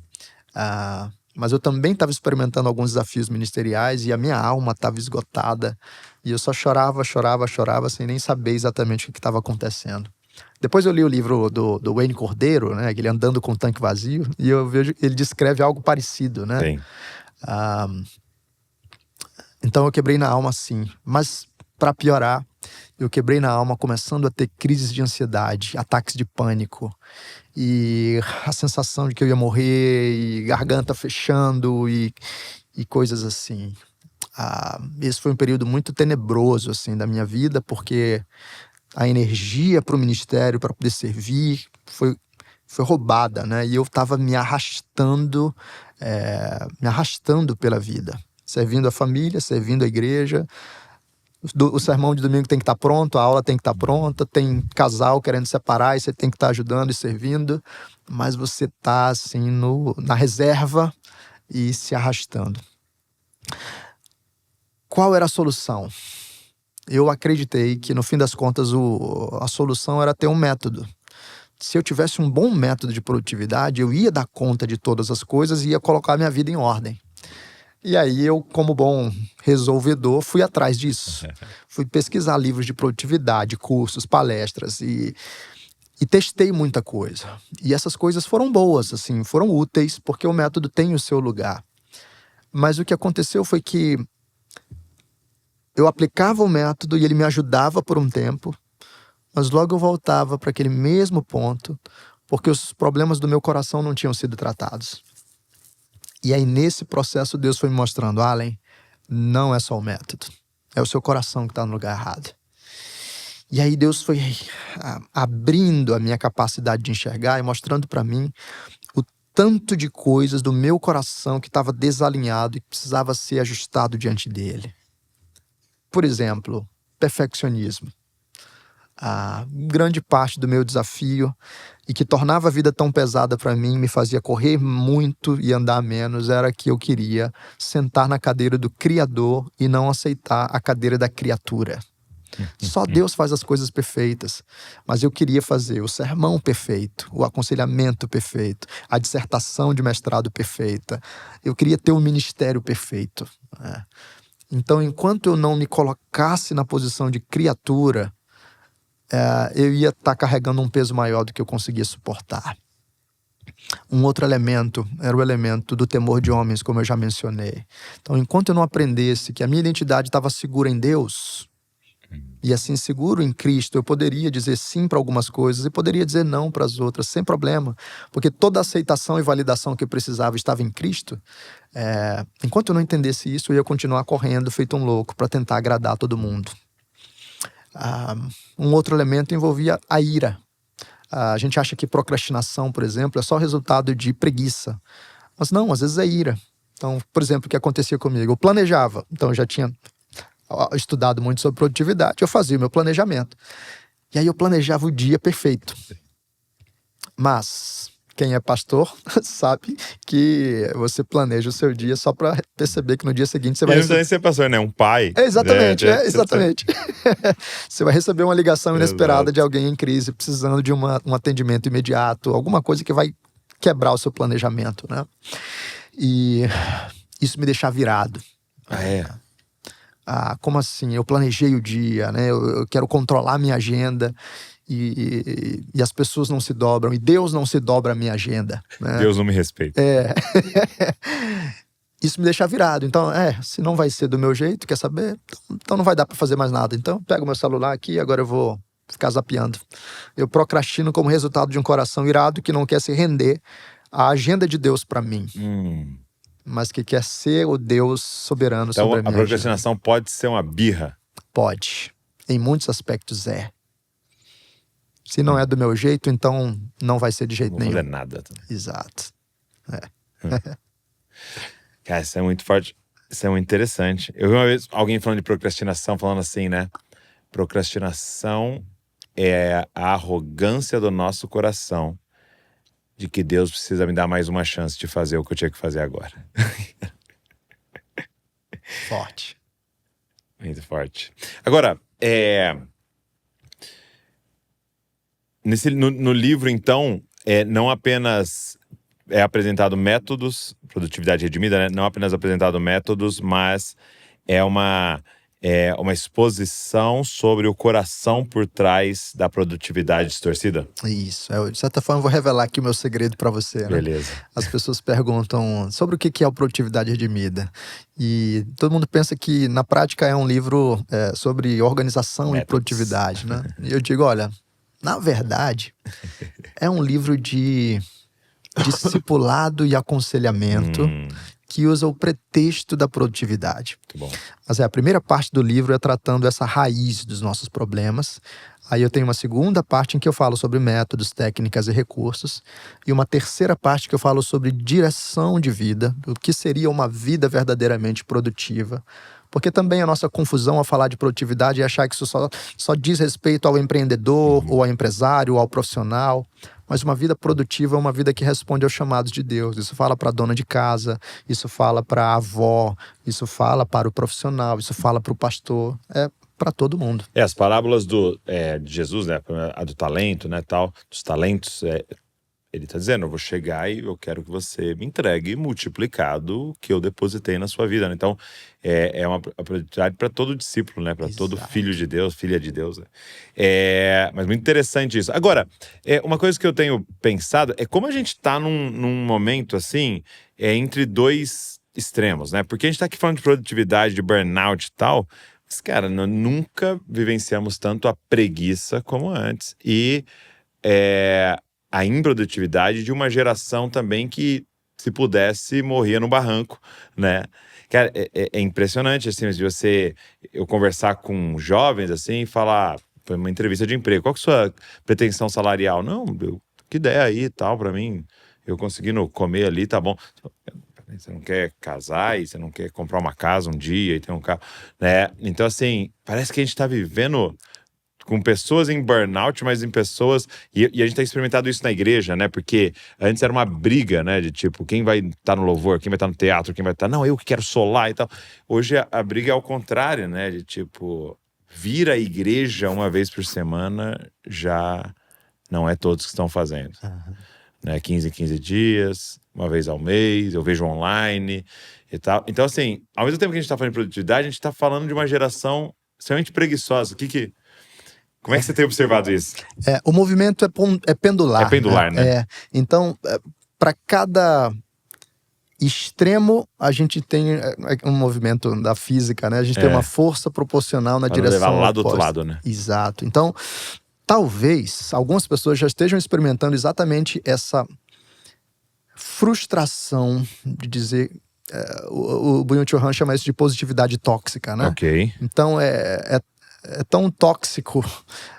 Speaker 1: Mas eu também estava experimentando alguns desafios ministeriais e a minha alma estava esgotada. E eu só chorava, sem nem saber exatamente o que estava acontecendo. Depois eu li o livro do Wayne Cordeiro, né, ele Andando com o Tanque Vazio, e eu vejo ele descreve algo parecido, né?
Speaker 2: Sim.
Speaker 1: Então eu quebrei na alma, sim. Mas, para piorar, eu quebrei na alma começando a ter crises de ansiedade, ataques de pânico. E a sensação de que eu ia morrer, e garganta fechando, e coisas assim. Esse foi um período muito tenebroso, assim, da minha vida, porque a energia para o ministério, para poder servir, foi roubada, né? E eu estava me arrastando pela vida. Servindo a família, servindo a igreja. O sermão de domingo tem que estar pronto, a aula tem que estar pronta, tem casal querendo separar e você tem que estar ajudando e servindo, mas você está assim na reserva e se arrastando. Qual era a solução? Eu acreditei que no fim das contas a solução era ter um método. Se eu tivesse um bom método de produtividade, eu ia dar conta de todas as coisas e ia colocar minha vida em ordem. E aí eu, como bom resolvedor, fui atrás disso. Fui pesquisar livros de produtividade, cursos, palestras e testei muita coisa. E essas coisas foram boas, assim, foram úteis, porque o método tem o seu lugar. Mas o que aconteceu foi que eu aplicava o método e ele me ajudava por um tempo, mas logo eu voltava para aquele mesmo ponto, porque os problemas do meu coração não tinham sido tratados. E aí, nesse processo, Deus foi me mostrando: Allen, não é só o método. É o seu coração que está no lugar errado. E aí, Deus foi abrindo a minha capacidade de enxergar e mostrando para mim o tanto de coisas do meu coração que estava desalinhado e precisava ser ajustado diante dele. Por exemplo, perfeccionismo. Grande parte do meu desafio e que tornava a vida tão pesada para mim, me fazia correr muito e andar menos, era que eu queria sentar na cadeira do Criador e não aceitar a cadeira da criatura. Só Deus faz as coisas perfeitas, mas eu queria fazer o sermão perfeito, o aconselhamento perfeito, a dissertação de mestrado perfeita. Eu queria ter um ministério perfeito, né? Então, enquanto eu não me colocasse na posição de criatura, eu ia estar carregando um peso maior do que eu conseguia suportar. Um outro elemento era o elemento do temor de homens, como eu já mencionei. Então, enquanto eu não aprendesse que a minha identidade estava segura em Deus, e assim seguro em Cristo, eu poderia dizer sim para algumas coisas e poderia dizer não para as outras, sem problema. Porque toda a aceitação e validação que eu precisava estava em Cristo. Enquanto eu não entendesse isso, eu ia continuar correndo feito um louco para tentar agradar todo mundo. Um outro elemento envolvia a ira. A gente acha que procrastinação, por exemplo, é só resultado de preguiça. Mas não, às vezes é ira. Então, por exemplo, o que acontecia comigo? Eu planejava. Então, eu já tinha estudado muito sobre produtividade. Eu fazia o meu planejamento. E aí eu planejava o dia perfeito. Mas quem é pastor sabe que você planeja o seu dia só para perceber que no dia seguinte você vai
Speaker 2: receber... Não ser pastor, né? Um pai.
Speaker 1: Exatamente, exatamente. Você vai receber uma ligação inesperada de alguém em crise, precisando de um atendimento imediato, alguma coisa que vai quebrar o seu planejamento, né? E isso me deixava virado. Como assim? Eu planejei o dia, né? Eu quero controlar a minha agenda. E as pessoas não se dobram, e Deus não se dobra a minha agenda, né?
Speaker 2: Deus não me respeita.
Speaker 1: Isso me deixa virado. Então, se não vai ser do meu jeito, quer saber? Então não vai dar para fazer mais nada. Então, pego meu celular aqui e agora eu vou ficar zapeando. Eu procrastino como resultado de um coração irado que não quer se render à agenda de Deus para mim. Mas que quer ser o Deus soberano sobre a minha agenda.
Speaker 2: Então, a procrastinação pode ser uma birra?
Speaker 1: Pode. Em muitos aspectos Se não é do meu jeito, então não vai ser de jeito nenhum.
Speaker 2: Não vai fazer nada.
Speaker 1: Exato.
Speaker 2: Cara, isso é muito forte. Isso é muito interessante. Eu vi uma vez alguém falando de procrastinação, falando assim, né? Procrastinação é a arrogância do nosso coração de que Deus precisa me dar mais uma chance de fazer o que eu tinha que fazer agora.
Speaker 1: Forte.
Speaker 2: Muito forte. Agora, no livro, então, não apenas é apresentado métodos, produtividade redimida, né? Não apenas apresentado métodos, mas é uma exposição sobre o coração por trás da produtividade distorcida.
Speaker 1: Isso. De certa forma, eu vou revelar aqui o meu segredo para você, né?
Speaker 2: Beleza.
Speaker 1: As pessoas perguntam sobre o que é a produtividade redimida. E todo mundo pensa que, na prática, é um livro sobre organização e produtividade, né? E eu digo, olha, na verdade, é um livro de discipulado e aconselhamento que usa o pretexto da produtividade.
Speaker 2: Muito bom.
Speaker 1: Mas a primeira parte do livro é tratando essa raiz dos nossos problemas. Aí eu tenho uma segunda parte em que eu falo sobre métodos, técnicas e recursos. E uma terceira parte que eu falo sobre direção de vida, o que seria uma vida verdadeiramente produtiva. Porque também a nossa confusão ao falar de produtividade é achar que isso só diz respeito ao empreendedor, ou ao empresário, ou ao profissional. Mas uma vida produtiva é uma vida que responde aos chamados de Deus. Isso fala para a dona de casa, isso fala para a avó, isso fala para o profissional, isso fala para o pastor. Para todo mundo.
Speaker 2: As parábolas de Jesus, né? A do talento, né? Tal, dos talentos. Ele está dizendo, eu vou chegar e eu quero que você me entregue multiplicado o que eu depositei na sua vida, né? Então, é uma oportunidade para todo discípulo, né? Para todo filho de Deus, filha de Deus. Né? Mas muito interessante isso. Agora, uma coisa que eu tenho pensado é como a gente está num momento, assim, entre dois extremos, né? Porque a gente está aqui falando de produtividade, de burnout e tal, mas, cara, nós nunca vivenciamos tanto a preguiça como antes. E a improdutividade de uma geração também que, se pudesse, morria no barranco, né? Cara, é impressionante, assim, eu conversar com jovens, assim, e falar, foi uma entrevista de emprego, qual que é a sua pretensão salarial? Não, que ideia aí e tal, pra mim, eu conseguindo comer ali, tá bom. Você não quer casar e você não quer comprar uma casa um dia e ter um carro, né? Então, assim, parece que a gente tá vivendo com pessoas em burnout, mas em pessoas... E a gente tem experimentado isso na igreja, né? Porque antes era uma briga, né? De tipo, quem vai estar no louvor, quem vai estar no teatro, quem vai estar... Não, eu que quero solar e tal. Hoje a briga é ao contrário, né? De tipo, vir à igreja uma vez por semana já não é todos que estão fazendo. Né? 15 em 15 dias, uma vez ao mês, eu vejo online e tal. Então, assim, ao mesmo tempo que a gente está falando de produtividade, a gente está falando de uma geração extremamente preguiçosa. Como é que você tem observado isso?
Speaker 1: O movimento é pendular.
Speaker 2: É pendular, né?
Speaker 1: Então, para cada extremo, a gente tem um movimento da física, né? A gente tem uma força proporcional na direção
Speaker 2: levar lá do
Speaker 1: oposta.
Speaker 2: outro lado, né?
Speaker 1: Exato. Então, talvez algumas pessoas já estejam experimentando exatamente essa frustração de dizer... o Byung-Chul Han chama isso de positividade tóxica, né?
Speaker 2: Ok.
Speaker 1: Então, é tão tóxico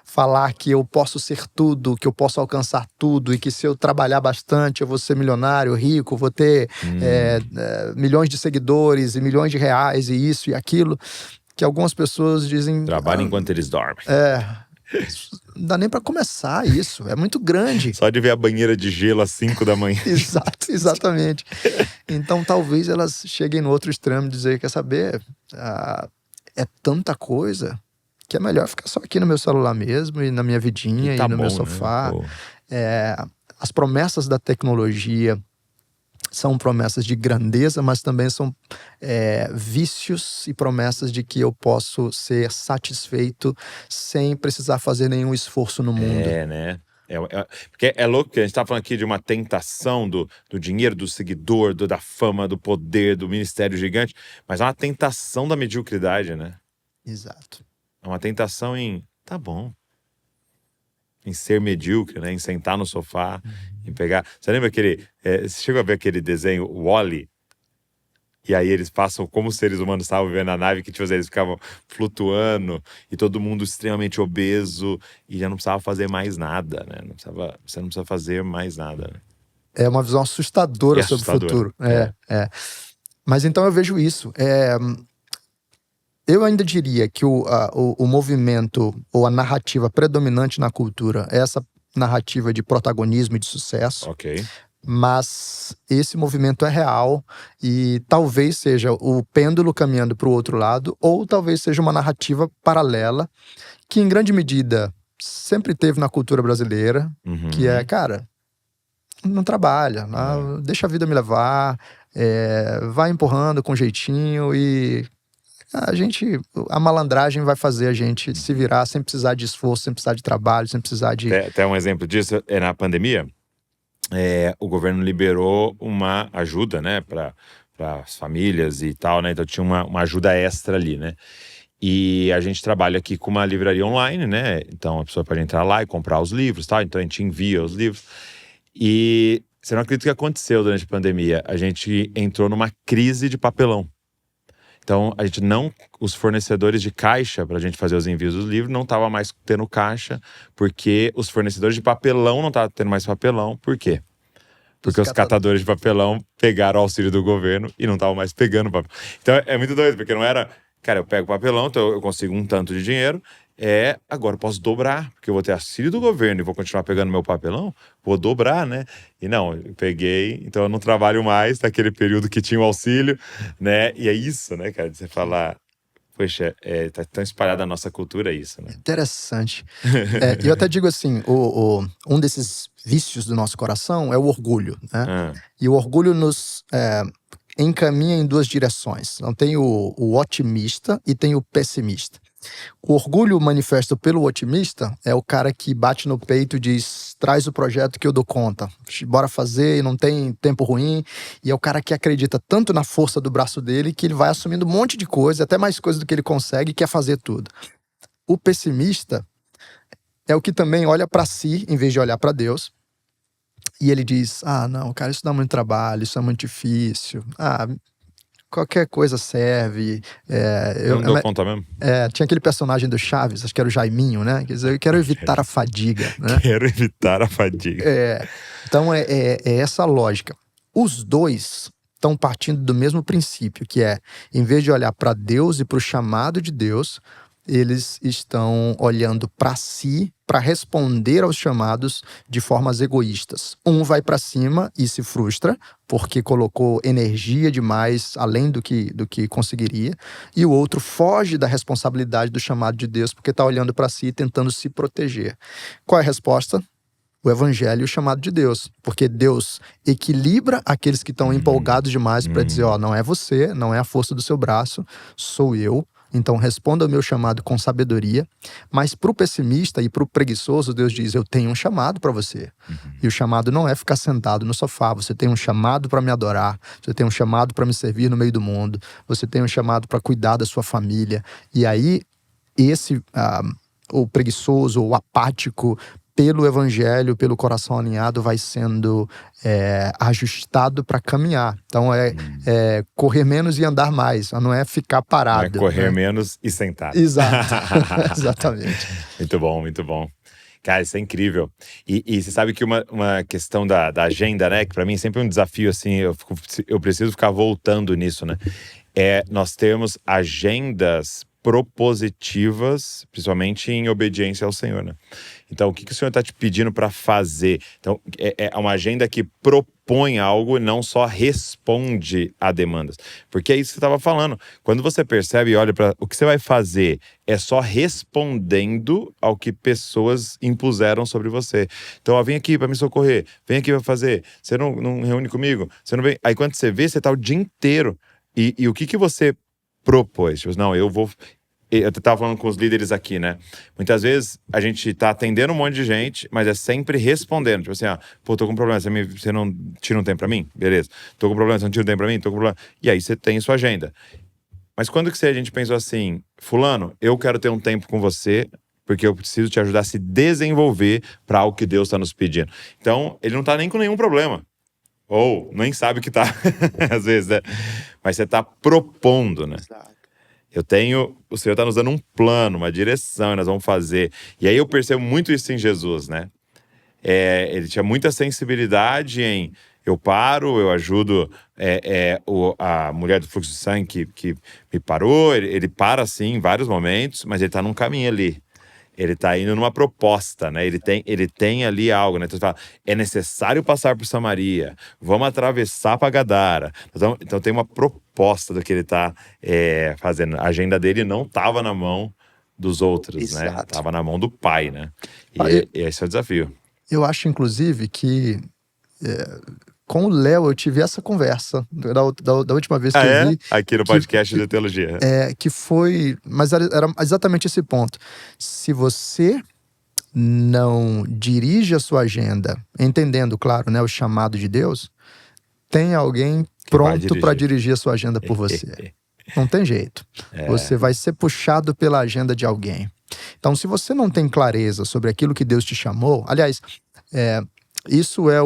Speaker 1: falar que eu posso ser tudo, que eu posso alcançar tudo e que se eu trabalhar bastante eu vou ser milionário, rico, vou ter milhões de seguidores e milhões de reais e isso e aquilo, que algumas pessoas dizem...
Speaker 2: Trabalha enquanto eles dormem.
Speaker 1: Não dá nem pra começar isso, é muito grande.
Speaker 2: Só de ver a banheira de gelo às 5 da manhã.
Speaker 1: Exato, exatamente. Então talvez elas cheguem no outro extremo e dizer, quer saber, é tanta coisa que é melhor ficar só aqui no meu celular mesmo, e na minha vidinha,
Speaker 2: tá
Speaker 1: e no
Speaker 2: bom,
Speaker 1: meu sofá.
Speaker 2: Né?
Speaker 1: As promessas da tecnologia são promessas de grandeza, mas também são vícios e promessas de que eu posso ser satisfeito sem precisar fazer nenhum esforço no mundo.
Speaker 2: Né? Porque é louco que a gente tá falando aqui de uma tentação do dinheiro, do seguidor, da fama, do poder, do ministério gigante, mas é uma tentação da mediocridade, né?
Speaker 1: Exato.
Speaker 2: É uma tentação tá bom. Em ser medíocre, né? Em sentar no sofá, em pegar... Você lembra aquele... você chegou a ver aquele desenho, Wall-E? E aí eles passam como os seres humanos estavam vivendo na nave, que tipo, eles ficavam flutuando, e todo mundo extremamente obeso, e já não precisava fazer mais nada, né? Você não precisa fazer mais nada, né?
Speaker 1: É uma visão assustadora sobre o futuro. Mas então eu vejo isso. Eu ainda diria que o movimento ou a narrativa predominante na cultura é essa narrativa de protagonismo e de sucesso.
Speaker 2: Ok.
Speaker 1: Mas esse movimento é real e talvez seja o pêndulo caminhando para o outro lado, ou talvez seja uma narrativa paralela que em grande medida sempre teve na cultura brasileira, que é, cara, não trabalha, deixa a vida me levar, vai empurrando com jeitinho e... a malandragem vai fazer a gente se virar sem precisar de esforço, sem precisar de trabalho, sem precisar de...
Speaker 2: Até um exemplo disso é na pandemia. O governo liberou uma ajuda, né, para as famílias e tal, né? Então tinha uma ajuda extra ali, né? E a gente trabalha aqui com uma livraria online, né? Então a pessoa pode entrar lá e comprar os livros, tal. Então a gente envia os livros. E você não acredita o que aconteceu durante a pandemia? A gente entrou numa crise de papelão. Então, os fornecedores de caixa para a gente fazer os envios dos livros não estavam mais tendo caixa, porque os fornecedores de papelão não estavam tendo mais papelão. Por quê? Porque os catadores de papelão pegaram o auxílio do governo e não estavam mais pegando papel. Então, é muito doido, porque não era... Cara, eu pego papelão, então eu consigo um tanto de dinheiro, agora eu posso dobrar, porque eu vou ter auxílio do governo e vou continuar pegando meu papelão, vou dobrar, né? E não, eu peguei, então eu não trabalho mais naquele período que tinha o auxílio, né? E é isso, né, cara, de você falar, poxa, tá tão espalhada a nossa cultura isso, né?
Speaker 1: Interessante. E eu até digo assim, um desses vícios do nosso coração é o orgulho, né? E o orgulho nos... encaminha em duas direções. Então tem o otimista e tem o pessimista. O orgulho manifesto pelo otimista é o cara que bate no peito e diz, traz o projeto que eu dou conta, bora fazer, não tem tempo ruim. E é o cara que acredita tanto na força do braço dele que ele vai assumindo um monte de coisa, até mais coisa do que ele consegue, e quer fazer tudo. O pessimista é o que também olha para si em vez de olhar para Deus. E ele diz, não, cara, isso dá muito trabalho, isso é muito difícil. Qualquer coisa serve.
Speaker 2: Eu não dou conta mesmo?
Speaker 1: Tinha aquele personagem do Chaves, acho que era o Jaiminho, né? Quer dizer, eu quero evitar a fadiga, né?
Speaker 2: Quero evitar a fadiga.
Speaker 1: Então, é essa a lógica. Os dois estão partindo do mesmo princípio, que é, em vez de olhar para Deus e para o chamado de Deus, eles estão olhando para si, para responder aos chamados de formas egoístas. Um vai para cima e se frustra, porque colocou energia demais além do que conseguiria, e o outro foge da responsabilidade do chamado de Deus, porque está olhando para si e tentando se proteger. Qual é a resposta? O evangelho e o chamado de Deus, porque Deus equilibra aqueles que estão empolgados demais para dizer, não é você, não é a força do seu braço, sou eu. Então responda ao meu chamado com sabedoria. Mas para o pessimista e para o preguiçoso, Deus diz: eu tenho um chamado para você. E o chamado não é ficar sentado no sofá. Você tem um chamado para me adorar. Você tem um chamado para me servir no meio do mundo. Você tem um chamado para cuidar da sua família. E aí, o preguiçoso, o apático, pelo evangelho, pelo coração alinhado, vai sendo ajustado para caminhar. Então é correr menos e andar mais, não é ficar parado.
Speaker 2: Não é correr menos e sentar.
Speaker 1: Exato, exatamente.
Speaker 2: Muito bom, muito bom. Cara, isso é incrível. E você sabe que uma questão da agenda, né? Que pra mim é sempre um desafio, assim, eu preciso ficar voltando nisso, né? Nós temos agendas propositivas, principalmente em obediência ao Senhor, né? Então, o que o Senhor está te pedindo para fazer? Então, é uma agenda que propõe algo e não só responde a demandas. Porque é isso que você estava falando. Quando você percebe e olha para o que você vai fazer, é só respondendo ao que pessoas impuseram sobre você. Então, ó, vem aqui para me socorrer, vem aqui para fazer. Você não reúne comigo? Você não vem? Aí, quando você vê, você está o dia inteiro. E o que você propôs? Tipo, não, eu tava falando com os líderes aqui, né? Muitas vezes a gente tá atendendo um monte de gente, mas é sempre respondendo. Tipo assim, pô, tô com um problema, você não tira um tempo pra mim? Beleza. Tô com um problema, você não tira um tempo pra mim? Tô com um problema. E aí você tem sua agenda. Mas quando que a gente pensou assim, fulano, eu quero ter um tempo com você, porque eu preciso te ajudar a se desenvolver pra algo que Deus tá nos pedindo. Então, ele não tá nem com nenhum problema. Ou nem sabe o que tá, às vezes, né? Mas você tá propondo, né?
Speaker 1: Exato.
Speaker 2: O Senhor está nos dando um plano, uma direção, e nós vamos fazer. E aí eu percebo muito isso em Jesus, né? Ele tinha muita sensibilidade em eu paro, eu ajudo a mulher do fluxo de sangue que me parou, ele para sim em vários momentos, mas ele está num caminho ali. Ele está indo numa proposta, né? Ele tem ali algo, né? Então você fala, é necessário passar por Samaria, vamos atravessar para Gadara. Então tem uma proposta do que ele está fazendo. A agenda dele não estava na mão dos outros,
Speaker 1: Exato.
Speaker 2: né? Estava na mão do Pai, né? E esse é o desafio.
Speaker 1: Eu acho, inclusive, que com o Léo eu tive essa conversa da última vez que eu vi.
Speaker 2: Aqui no podcast de teologia.
Speaker 1: Que foi... Mas era exatamente esse ponto. Se você não dirige a sua agenda, entendendo, claro, né, o chamado de Deus, tem alguém pronto para dirigir a sua agenda por você. Não tem jeito. Você vai ser puxado pela agenda de alguém. Então, se você não tem clareza sobre aquilo que Deus te chamou... Aliás, isso é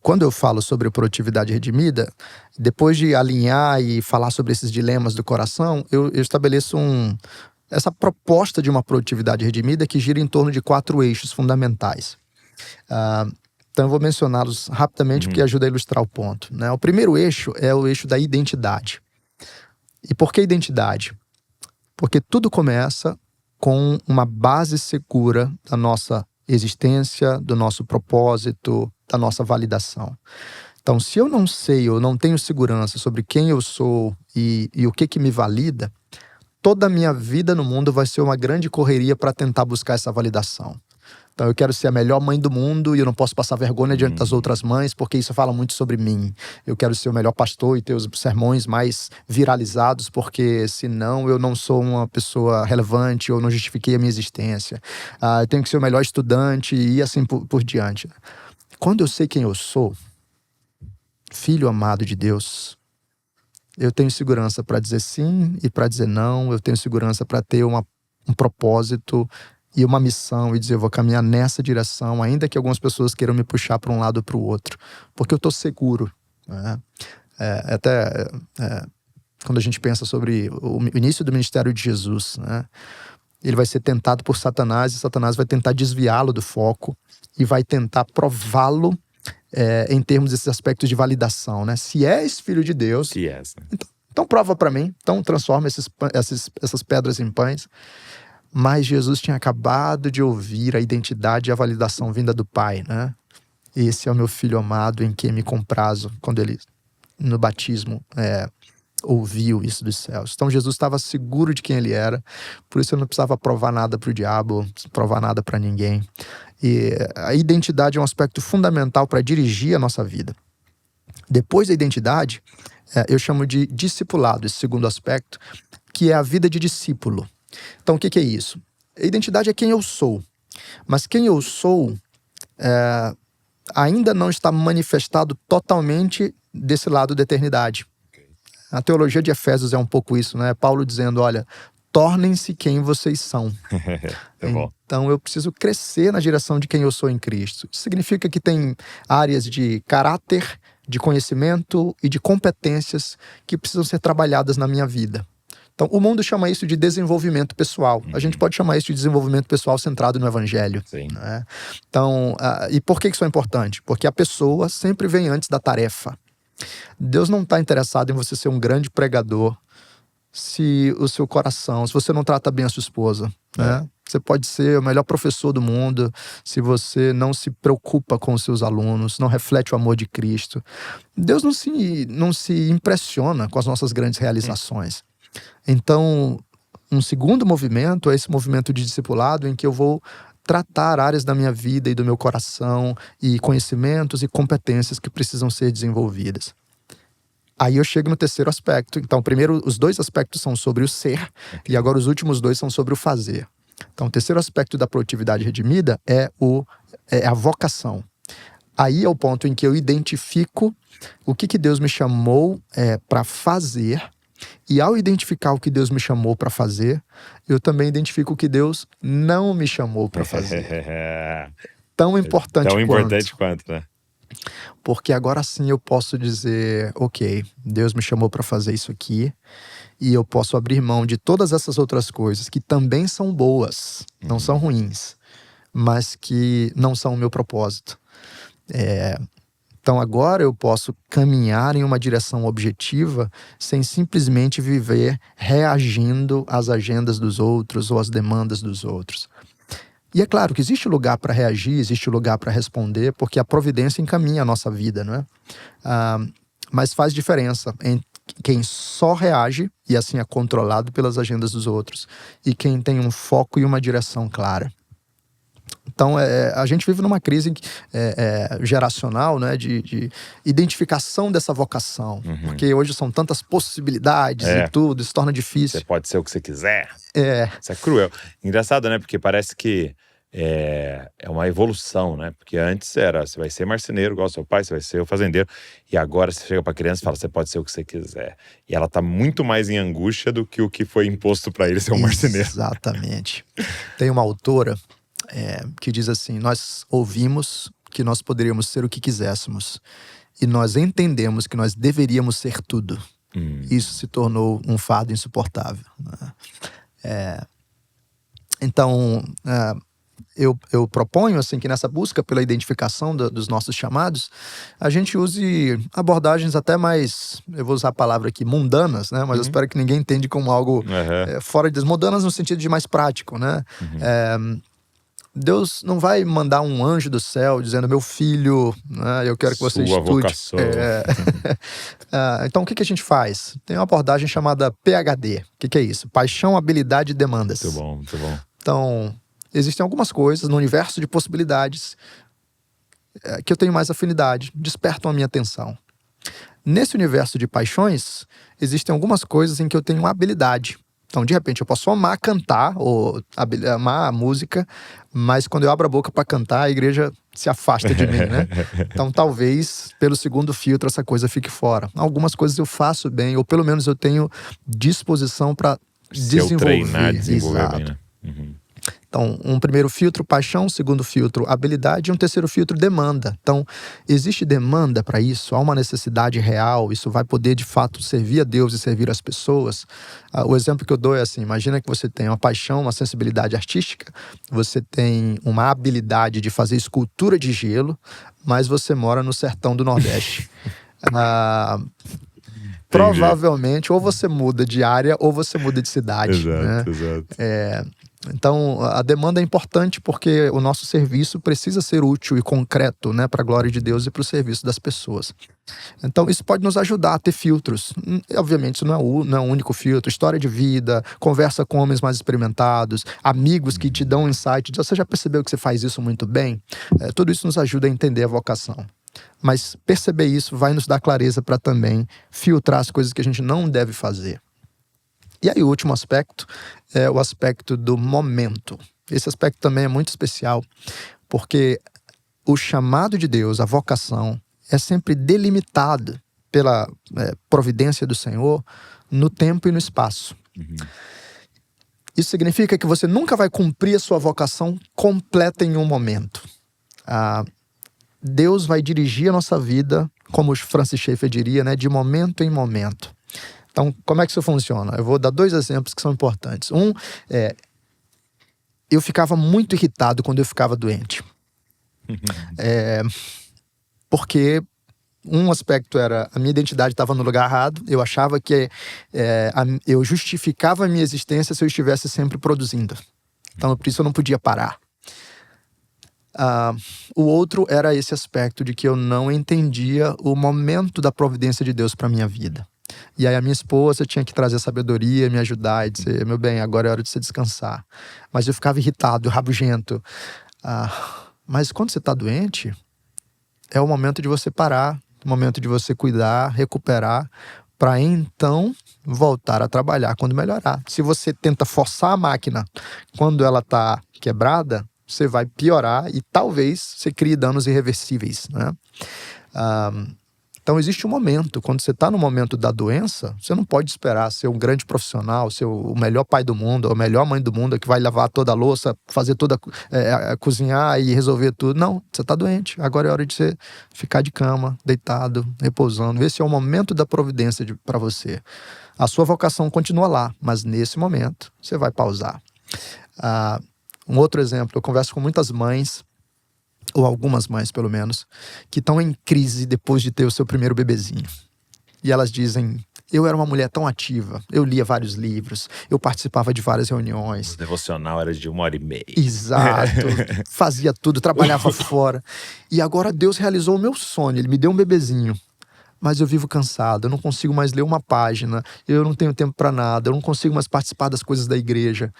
Speaker 1: quando eu falo sobre produtividade redimida, depois de alinhar e falar sobre esses dilemas do coração, eu estabeleço essa proposta de uma produtividade redimida que gira em torno de 4 eixos fundamentais. Então eu vou mencioná-los rapidamente porque ajuda a ilustrar o ponto, né? O primeiro eixo é o eixo da identidade. E por que identidade? Porque tudo começa com uma base segura da nossa existência, do nosso propósito, da nossa validação. Então, se eu não sei ou não tenho segurança sobre quem eu sou e o que me valida, toda a minha vida no mundo vai ser uma grande correria para tentar buscar essa validação. Então, eu quero ser a melhor mãe do mundo e eu não posso passar vergonha diante das outras mães, porque isso fala muito sobre mim. Eu quero ser o melhor pastor e ter os sermões mais viralizados, porque senão eu não sou uma pessoa relevante ou não justifiquei a minha existência. Eu tenho que ser o melhor estudante e assim por diante. Quando eu sei quem eu sou, filho amado de Deus, eu tenho segurança para dizer sim e para dizer não. Eu tenho segurança para ter um propósito e uma missão e dizer, eu vou caminhar nessa direção, ainda que algumas pessoas queiram me puxar para um lado ou para o outro, porque eu estou seguro, né? Quando a gente pensa sobre o início do ministério de Jesus, né? Ele vai ser tentado por Satanás e Satanás vai tentar desviá-lo do foco e vai tentar prová-lo em termos desses aspectos de validação, né? Se és filho de Deus, então prova para mim, então transforma essas pedras em pães. Mas Jesus tinha acabado de ouvir a identidade e a validação vinda do Pai, né? Esse é o meu filho amado em quem me comprazo, quando ele, no batismo, ouviu isso dos céus. Então Jesus estava seguro de quem ele era, por isso ele não precisava provar nada para o diabo, provar nada para ninguém. E a identidade é um aspecto fundamental para dirigir a nossa vida. Depois da identidade, eu chamo de discipulado, esse segundo aspecto, que é a vida de discípulo. Então, o que é isso? A identidade é quem eu sou. Mas quem eu sou ainda não está manifestado totalmente desse lado da eternidade. A teologia de Efésios é um pouco isso, né? Paulo dizendo, olha, tornem-se quem vocês são.
Speaker 2: Tá bom.
Speaker 1: Então eu preciso crescer na direção de quem eu sou em Cristo. Isso significa que tem áreas de caráter, de conhecimento e de competências que precisam ser trabalhadas na minha vida. Então, o mundo chama isso de desenvolvimento pessoal. A gente pode chamar isso de desenvolvimento pessoal centrado no Evangelho.
Speaker 2: Sim.
Speaker 1: Né? Então, e por que isso é importante? Porque a pessoa sempre vem antes da tarefa. Deus não está interessado em você ser um grande pregador se o seu coração, se você não trata bem a sua esposa. Né? Você pode ser o melhor professor do mundo se você não se preocupa com os seus alunos, não reflete o amor de Cristo. Deus não se impressiona com as nossas grandes realizações. Então, um segundo movimento é esse movimento de discipulado em que eu vou tratar áreas da minha vida e do meu coração e conhecimentos e competências que precisam ser desenvolvidas. Aí eu chego no terceiro aspecto. Então, primeiro, os dois aspectos são sobre o ser e agora os últimos dois são sobre o fazer. Então, o terceiro aspecto da produtividade redimida é a vocação. Aí é o ponto em que eu identifico o que Deus me chamou para fazer. E ao identificar o que Deus me chamou para fazer, eu também identifico o que Deus não me chamou para fazer. Tão importante
Speaker 2: Tão importante quanto, né?
Speaker 1: Porque agora sim eu posso dizer, ok, Deus me chamou para fazer isso aqui, e eu posso abrir mão de todas essas outras coisas que também são boas, não são ruins, mas que não são o meu propósito. Então agora eu posso caminhar em uma direção objetiva sem simplesmente viver reagindo às agendas dos outros ou às demandas dos outros. E é claro que existe lugar para reagir, existe lugar para responder, porque a providência encaminha a nossa vida, não é? Mas faz diferença em quem só reage e assim é controlado pelas agendas dos outros e quem tem um foco e uma direção clara. Então, a gente vive numa crise geracional, né, de identificação dessa vocação. Porque hoje são tantas possibilidades e tudo, isso torna difícil.
Speaker 2: Você pode ser o que você quiser. Isso é cruel. Engraçado, né? Porque parece que é uma evolução, né? Porque antes era, você vai ser marceneiro igual ao seu pai, você vai ser o fazendeiro. E agora você chega pra criança e fala, você pode ser o que você quiser. E ela tá muito mais em angústia do que o que foi imposto pra ele ser um marceneiro.
Speaker 1: Exatamente. Tem uma autora que diz assim, nós ouvimos que nós poderíamos ser o que quiséssemos e nós entendemos que nós deveríamos ser tudo. Isso se tornou um fardo insuportável. Então, eu proponho assim, que nessa busca pela identificação dos nossos chamados, a gente use abordagens até mais, eu vou usar a palavra aqui, mundanas, né? Mas eu espero que ninguém entenda como algo fora de... Mundanas no sentido de mais prático, né? Deus não vai mandar um anjo do céu dizendo, meu filho, né, eu quero que você
Speaker 2: Sua
Speaker 1: estude.
Speaker 2: vocação.
Speaker 1: Então, o que a gente faz? Tem uma abordagem chamada PHD. O que é isso? Paixão, habilidade e demandas.
Speaker 2: Muito bom, muito bom.
Speaker 1: Então, existem algumas coisas no universo de possibilidades que eu tenho mais afinidade, despertam a minha atenção. Nesse universo de paixões, existem algumas coisas em que eu tenho habilidade. Então, de repente, eu posso amar cantar, ou amar a música, mas quando eu abro a boca para cantar, a igreja se afasta de mim, né? Então, talvez, pelo segundo filtro, essa coisa fique fora. Algumas coisas eu faço bem, ou pelo menos eu tenho disposição para desenvolver.
Speaker 2: Treinar, desenvolver bem, né?
Speaker 1: Então, um primeiro filtro, paixão, um segundo filtro, habilidade, e um terceiro filtro, demanda. Então, existe demanda para isso, há uma necessidade real, isso vai poder, de fato, servir a Deus e servir as pessoas. O exemplo que eu dou é assim, imagina que você tem uma paixão, uma sensibilidade artística, você tem uma habilidade de fazer escultura de gelo, mas você mora no sertão do Nordeste. Provavelmente, ou você muda de área, ou você muda de cidade.
Speaker 2: Exato.
Speaker 1: Então, a demanda é importante porque o nosso serviço precisa ser útil e concreto, né, para a glória de Deus e para o serviço das pessoas. Então, isso pode nos ajudar a ter filtros. Obviamente, isso não é o único filtro. História de vida, conversa com homens mais experimentados, amigos que te dão um insight. Você já percebeu que você faz isso muito bem? Tudo isso nos ajuda a entender a vocação. Mas perceber isso vai nos dar clareza para também filtrar as coisas que a gente não deve fazer. E aí o último aspecto é o aspecto do momento. Esse aspecto também é muito especial, porque o chamado de Deus, a vocação, é sempre delimitado pela providência do Senhor no tempo e no espaço. Isso significa que você nunca vai cumprir a sua vocação completa em um momento. Deus vai dirigir a nossa vida, como o Francis Schaeffer diria, né, de momento em momento. Então, como é que isso funciona? Eu vou dar 2 exemplos que são importantes. Um é, eu ficava muito irritado quando eu ficava doente. Porque um aspecto era a minha identidade estava no lugar errado. Eu achava que eu justificava a minha existência se eu estivesse sempre produzindo. Então, por isso eu não podia parar. O outro era esse aspecto de que eu não entendia o momento da providência de Deus para minha vida. E aí a minha esposa tinha que trazer sabedoria, me ajudar e dizer, meu bem, agora é hora de você descansar. Mas eu ficava irritado, rabugento. Mas quando você está doente, é o momento de você parar, o momento de você cuidar, recuperar, para então voltar a trabalhar quando melhorar. Se você tenta forçar a máquina quando ela está quebrada, você vai piorar e talvez você crie danos irreversíveis, né? Então existe um momento, quando você está no momento da doença, você não pode esperar ser um grande profissional, ser o melhor pai do mundo, a melhor mãe do mundo, que vai lavar toda a louça, fazer toda, cozinhar e resolver tudo. Não, você está doente, agora é hora de você ficar de cama, deitado, repousando. Esse é o momento da providência para você. A sua vocação continua lá, mas nesse momento você vai pausar. Um outro exemplo, eu converso com muitas mães, ou algumas mães pelo menos, que estão em crise depois de ter o seu primeiro bebezinho. E elas dizem, eu era uma mulher tão ativa, eu lia vários livros, eu participava de várias reuniões.
Speaker 2: O devocional era de 1h30.
Speaker 1: Exato, fazia tudo, trabalhava fora. E agora Deus realizou o meu sonho, Ele me deu um bebezinho. Mas eu vivo cansado, eu não consigo mais ler uma página, eu não tenho tempo para nada, eu não consigo mais participar das coisas da igreja.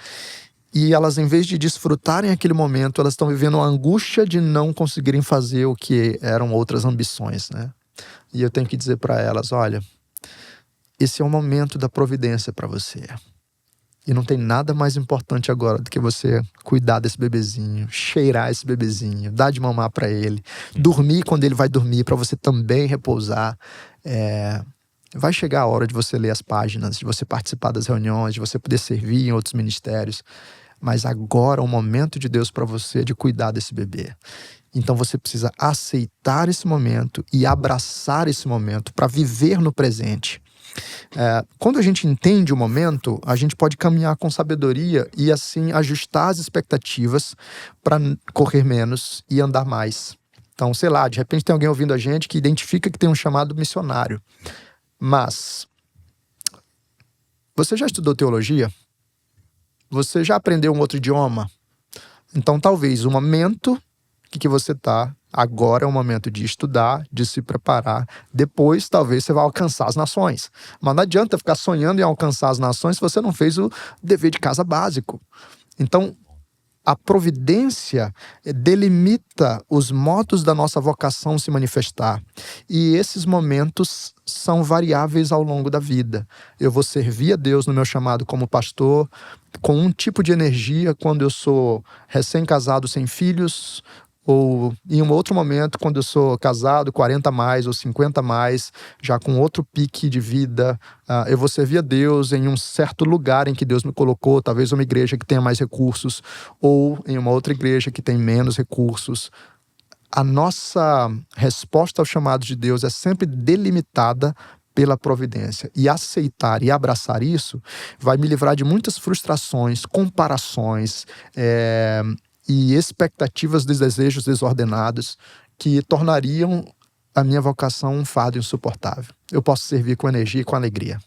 Speaker 1: E elas, em vez de desfrutarem aquele momento, elas estão vivendo a angústia de não conseguirem fazer o que eram outras ambições, né? E eu tenho que dizer para elas, olha, esse é o momento da providência para você. E não tem nada mais importante agora do que você cuidar desse bebezinho, cheirar esse bebezinho, dar de mamar para ele, dormir quando ele vai dormir, para você também repousar. Vai chegar a hora de você ler as páginas, de você participar das reuniões, de você poder servir em outros ministérios. Mas agora é o momento de Deus para você de cuidar desse bebê. Então você precisa aceitar esse momento e abraçar esse momento para viver no presente. Quando a gente entende o momento, a gente pode caminhar com sabedoria e assim ajustar as expectativas para correr menos e andar mais. Então, sei lá, de repente tem alguém ouvindo a gente que identifica que tem um chamado missionário. Mas você já estudou teologia? Você já aprendeu um outro idioma? Então talvez o momento que você está agora é o momento de estudar, de se preparar. Depois talvez você vá alcançar as nações. Mas não adianta ficar sonhando em alcançar as nações se você não fez o dever de casa básico. Então a providência delimita os modos da nossa vocação se manifestar. E esses momentos são variáveis ao longo da vida. Eu vou servir a Deus no meu chamado como pastor, com um tipo de energia quando eu sou recém-casado sem filhos, ou em um outro momento, quando eu sou casado, 40 a mais ou 50 a mais, já com outro pique de vida. Eu vou servir a Deus em um certo lugar em que Deus me colocou, talvez uma igreja que tenha mais recursos, ou em uma outra igreja que tem menos recursos. A nossa resposta ao chamado de Deus é sempre delimitada pela providência. E aceitar e abraçar isso vai me livrar de muitas frustrações, comparações, e expectativas dos desejos desordenados que tornariam a minha vocação um fardo insuportável. Eu posso servir com energia e com alegria.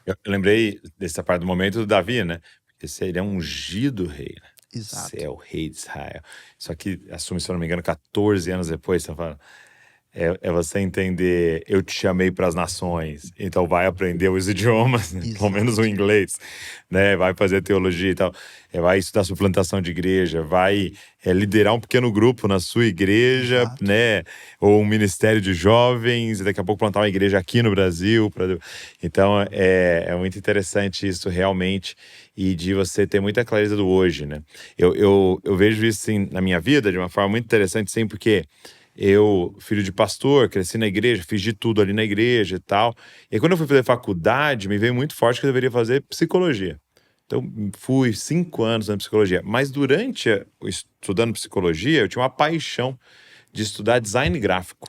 Speaker 2: Eu lembrei dessa parte do momento do Davi, né? Porque ele é um ungido rei, né?
Speaker 1: Exato.
Speaker 2: Você é o rei de Israel. Só que assume, se eu não me engano, 14 anos depois, você fala, É você entender, eu te chamei para as nações, então vai aprender os idiomas, né? Pelo menos o inglês, né? Vai fazer teologia e tal, vai estudar suplantação de igreja, vai liderar um pequeno grupo na sua igreja,
Speaker 1: Exato.
Speaker 2: né? Ou um ministério de jovens, e daqui a pouco plantar uma igreja aqui no Brasil. Então, é muito interessante isso realmente, e de você ter muita clareza do hoje, né? Eu vejo isso assim, na minha vida de uma forma muito interessante, sim, porque eu, filho de pastor, cresci na igreja, fiz de tudo ali na igreja e tal. E aí, quando eu fui fazer faculdade, me veio muito forte que eu deveria fazer psicologia. Então, fui 5 anos na psicologia. Mas durante estudando psicologia, eu tinha uma paixão de estudar design gráfico.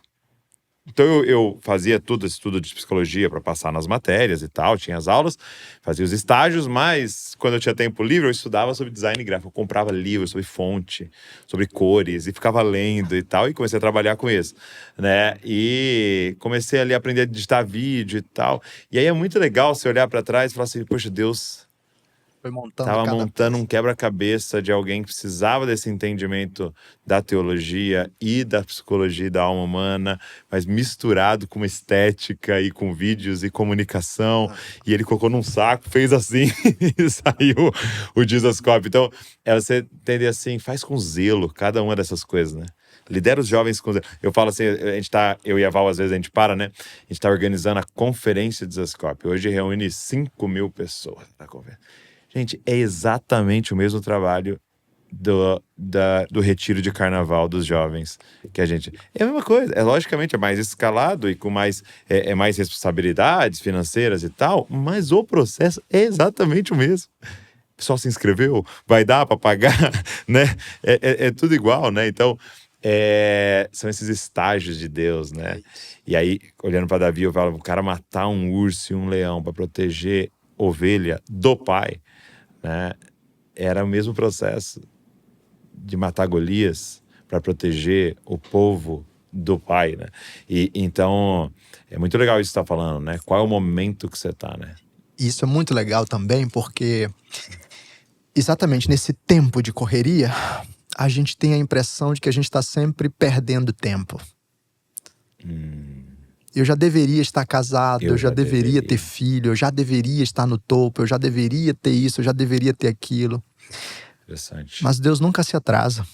Speaker 2: Então eu fazia tudo esse estudo de psicologia para passar nas matérias e tal, tinha as aulas, fazia os estágios, mas quando eu tinha tempo livre eu estudava sobre design gráfico, eu comprava livros sobre fonte, sobre cores e ficava lendo e tal, e comecei a trabalhar com isso, né? E comecei ali a aprender a digitar vídeo e tal. E aí é muito legal você olhar para trás e falar assim, poxa, Deus
Speaker 1: Foi montando
Speaker 2: estava
Speaker 1: cada
Speaker 2: montando um
Speaker 1: peça.
Speaker 2: quebra-cabeça de alguém que precisava desse entendimento da teologia e da psicologia e da alma humana, mas misturado com estética e com vídeos e comunicação. E ele colocou num saco, fez assim e saiu o Jesus Cop. Então, você entender assim, faz com zelo cada uma dessas coisas, né? Lidera os jovens com zelo. Eu falo assim, eu e a Val, às vezes a gente para, né? A gente tá organizando a conferência de Jesus Cop. Hoje reúne 5.000 pessoas na conferência. Gente, é exatamente o mesmo trabalho do retiro de carnaval dos jovens que a gente... É a mesma coisa, logicamente é mais escalado e com mais mais responsabilidades financeiras e tal, mas o processo é exatamente o mesmo. O pessoal se inscreveu, vai dar para pagar, né? É tudo igual, né? Então, são esses estágios de Deus, né? E aí, olhando para Davi, eu falo, o cara matar um urso e um leão para proteger ovelha do pai, né? Era o mesmo processo de matar Golias para proteger o povo do pai, né? E então é muito legal isso que você tá falando, né? Qual é o momento que você tá, né?
Speaker 1: Isso é muito legal também, porque exatamente nesse tempo de correria, a gente tem a impressão de que a gente está sempre perdendo tempo. Eu já deveria estar casado, eu já deveria ter filho, eu já deveria estar no topo, eu já deveria ter isso, eu já deveria ter aquilo.
Speaker 2: Interessante.
Speaker 1: Mas Deus nunca se atrasa.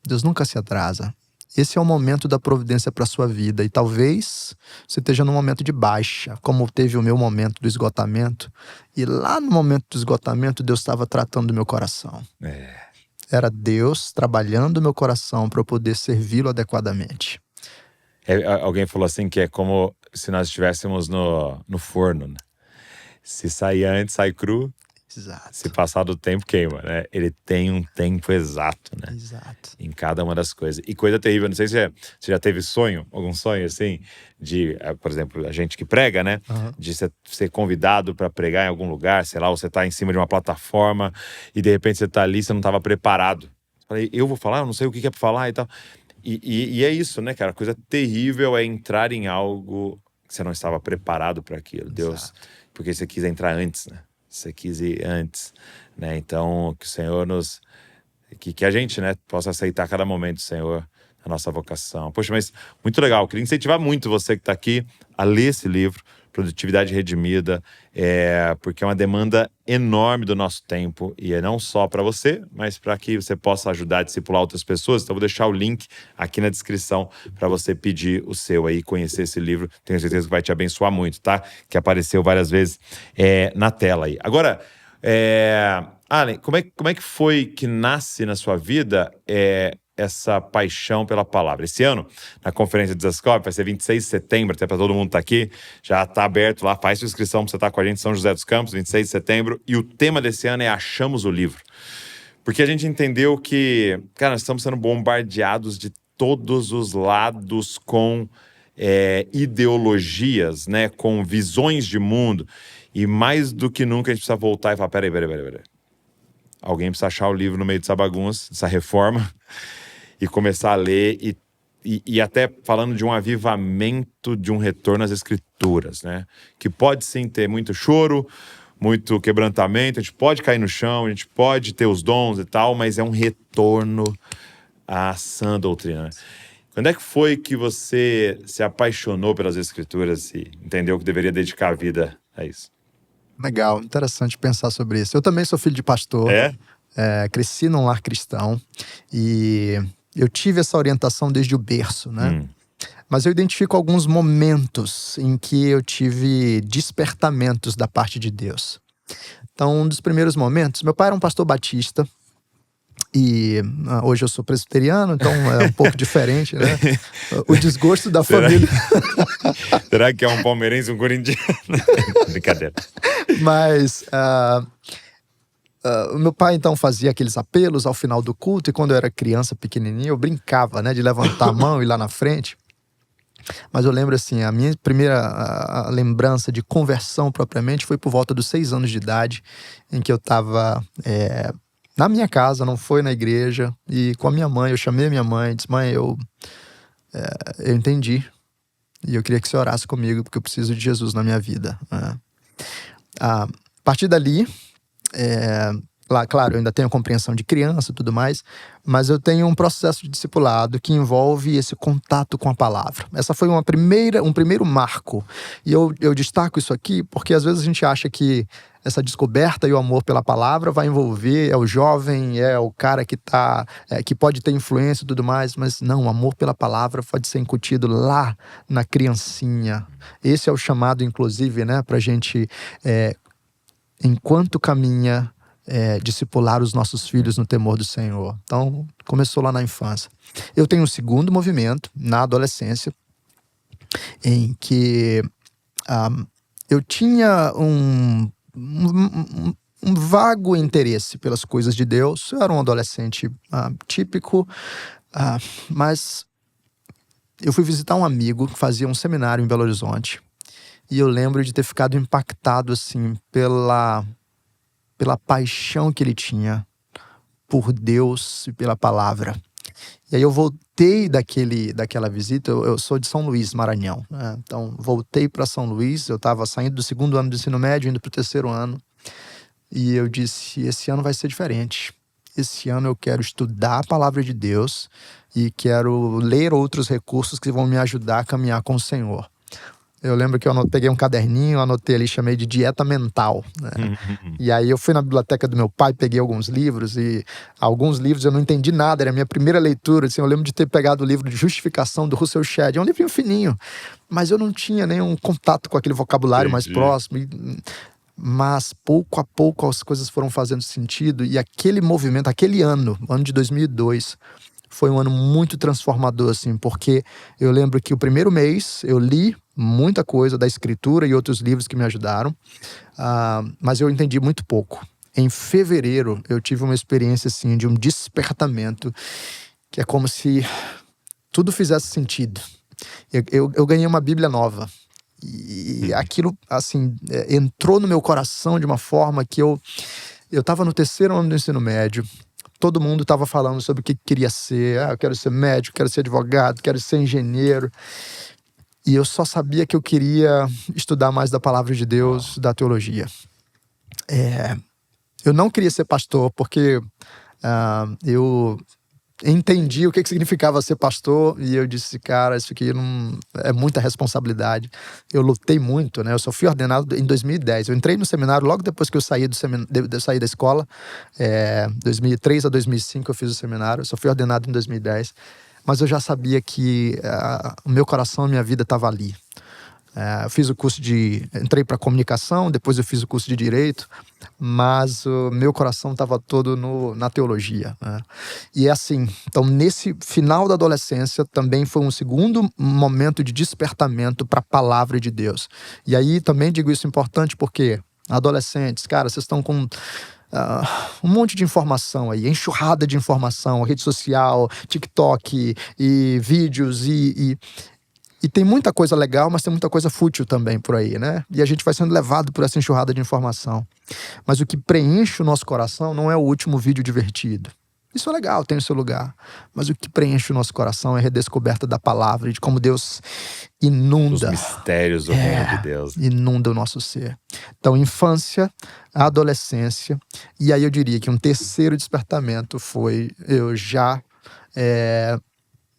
Speaker 1: Deus nunca se atrasa. Esse é o momento da providência para sua vida. E talvez você esteja num momento de baixa, como teve o meu momento do esgotamento. E lá no momento do esgotamento, Deus estava tratando do meu coração. Era Deus trabalhando o meu coração para eu poder servi-lo adequadamente.
Speaker 2: Alguém falou assim que é como se nós estivéssemos no forno, né? Se sair antes, sai cru.
Speaker 1: Exato.
Speaker 2: Se passar do tempo, queima, né? Ele tem um tempo exato, né?
Speaker 1: Exato.
Speaker 2: Em cada uma das coisas. E coisa terrível, não sei se você já teve algum sonho assim, de, por exemplo, a gente que prega, né? De ser convidado para pregar em algum lugar, sei lá, ou você tá em cima de uma plataforma e de repente você tá ali, você não estava preparado. Falei, eu vou falar, eu não sei o que é para falar e tal. E é isso, né, cara? A coisa terrível é entrar em algo que você não estava preparado para aquilo. Deus, porque você quis entrar antes, né? Você quis ir antes, né? Então, que o Senhor que a gente, né, possa aceitar cada momento, Senhor, a nossa vocação. Poxa, mas muito legal. Eu queria incentivar muito você que está aqui a ler esse livro, Produtividade Redimida, porque é uma demanda enorme do nosso tempo, e é não só para você, mas para que você possa ajudar a discipular outras pessoas. Então, eu vou deixar o link aqui na descrição para você pedir o seu aí, conhecer esse livro. Tenho certeza que vai te abençoar muito, tá? Que apareceu várias vezes na tela aí. Agora, Allen, como é que foi que nasce na sua vida essa paixão pela palavra? Esse ano, na conferência de Zascope, vai ser 26 de setembro, até para todo mundo estar aqui, já está aberto lá, faz sua inscrição para você estar com a gente em São José dos Campos, 26 de setembro, e o tema desse ano é Achamos o Livro. Porque a gente entendeu que, cara, nós estamos sendo bombardeados de todos os lados com ideologias, né, com visões de mundo, e mais do que nunca a gente precisa voltar e falar, peraí. Alguém precisa achar o livro no meio dessa bagunça, dessa reforma, e começar a ler, e até falando de um avivamento, de um retorno às escrituras, né? Que pode sim ter muito choro, muito quebrantamento, a gente pode cair no chão, a gente pode ter os dons e tal, mas é um retorno à sã doutrina, né? Quando é que foi que você se apaixonou pelas Escrituras e entendeu que deveria dedicar a vida a isso?
Speaker 1: Legal, interessante pensar sobre isso. Eu também sou filho de pastor,
Speaker 2: É?
Speaker 1: cresci num lar cristão e eu tive essa orientação desde o berço, né?
Speaker 2: Hum.
Speaker 1: Mas eu identifico alguns momentos em que eu tive despertamentos da parte de Deus. Então, um dos primeiros momentos, meu pai era um pastor batista e hoje eu sou presbiteriano, então é um pouco diferente, né? O desgosto da
Speaker 2: Será?
Speaker 1: família.
Speaker 2: Será que é um palmeirense e um corintiano? Brincadeira.
Speaker 1: Mas o meu pai então fazia aqueles apelos ao final do culto e quando eu era criança pequenininho eu brincava, né, de levantar a mão e ir lá na frente. Mas eu lembro assim, a minha primeira lembrança de conversão propriamente foi por volta dos 6 anos de idade, em que eu estava na minha casa, não foi na igreja, e com a minha mãe, eu chamei a minha mãe e disse: mãe, eu entendi, e eu queria que você orasse comigo, porque eu preciso de Jesus na minha vida, né? A partir dali, lá, claro, eu ainda tenho a compreensão de criança e tudo mais, mas eu tenho um processo de discipulado que envolve esse contato com a palavra. Essa foi um primeiro marco. E eu destaco isso aqui porque às vezes a gente acha que essa descoberta e o amor pela palavra vai envolver o jovem, o cara que pode ter influência e tudo mais, mas não, o amor pela palavra pode ser incutido lá na criancinha. Esse é o chamado, inclusive, né, pra gente, enquanto caminha, discipular os nossos filhos no temor do Senhor. Então, começou lá na infância. Eu tenho um segundo movimento, na adolescência, em que eu tinha um vago interesse pelas coisas de Deus. Eu era um adolescente típico, mas eu fui visitar um amigo que fazia um seminário em Belo Horizonte. E eu lembro de ter ficado impactado, assim, pela paixão que ele tinha por Deus e pela palavra. E aí eu voltei daquela visita, eu sou de São Luís, Maranhão, né? Então voltei para São Luís, eu estava saindo do 2º ano do ensino médio, indo para o 3º ano, e eu disse: esse ano vai ser diferente. Esse ano eu quero estudar a palavra de Deus e quero ler outros recursos que vão me ajudar a caminhar com o Senhor. Eu lembro que eu peguei um caderninho, anotei ali, chamei de dieta mental, né? E aí eu fui na biblioteca do meu pai, peguei alguns livros, e alguns livros eu não entendi nada, era a minha primeira leitura, assim. Eu lembro de ter pegado o livro de Justificação do Russell Shedd, é um livrinho fininho, mas eu não tinha nenhum contato com aquele vocabulário mais próximo, mas pouco a pouco as coisas foram fazendo sentido, e aquele movimento, aquele ano de 2002, foi um ano muito transformador, assim, porque eu lembro que o primeiro mês eu li muita coisa da escritura e outros livros que me ajudaram, mas eu entendi muito pouco. Em fevereiro eu tive uma experiência, assim, de um despertamento, que é como se tudo fizesse sentido. Eu ganhei uma Bíblia nova, e aquilo, assim, entrou no meu coração de uma forma que eu estava no 3º ano do ensino médio. Todo mundo estava falando sobre o que queria ser. Eu quero ser médico, quero ser advogado, quero ser engenheiro. E eu só sabia que eu queria estudar mais da palavra de Deus, da teologia. Eu não queria ser pastor, porque eu entendi o que significava ser pastor, e eu disse: cara, isso aqui não é muita responsabilidade. Eu lutei muito, né? Eu só fui ordenado em 2010. Eu entrei no seminário logo depois que eu saí saí da escola. 2003 a 2005 eu fiz o seminário. Eu só fui ordenado em 2010. Mas eu já sabia que o meu coração e a minha vida estavam ali. Eu fiz o curso entrei para comunicação, depois eu fiz o curso de direito, mas o meu coração estava todo na teologia, né? E é assim, então nesse final da adolescência também foi um segundo momento de despertamento para a palavra de Deus. E aí também digo isso importante porque adolescentes, cara, vocês estão com um monte de informação aí, enxurrada de informação, rede social, TikTok e vídeos e tem muita coisa legal, mas tem muita coisa fútil também por aí, né? E a gente vai sendo levado por essa enxurrada de informação. Mas o que preenche o nosso coração não é o último vídeo divertido. Isso é legal, tem o seu lugar. Mas o que preenche o nosso coração é a redescoberta da palavra, de como Deus inunda.
Speaker 2: Os mistérios do reino de Deus.
Speaker 1: Inunda o nosso ser. Então, infância, adolescência. E aí eu diria que um terceiro despertamento foi eu já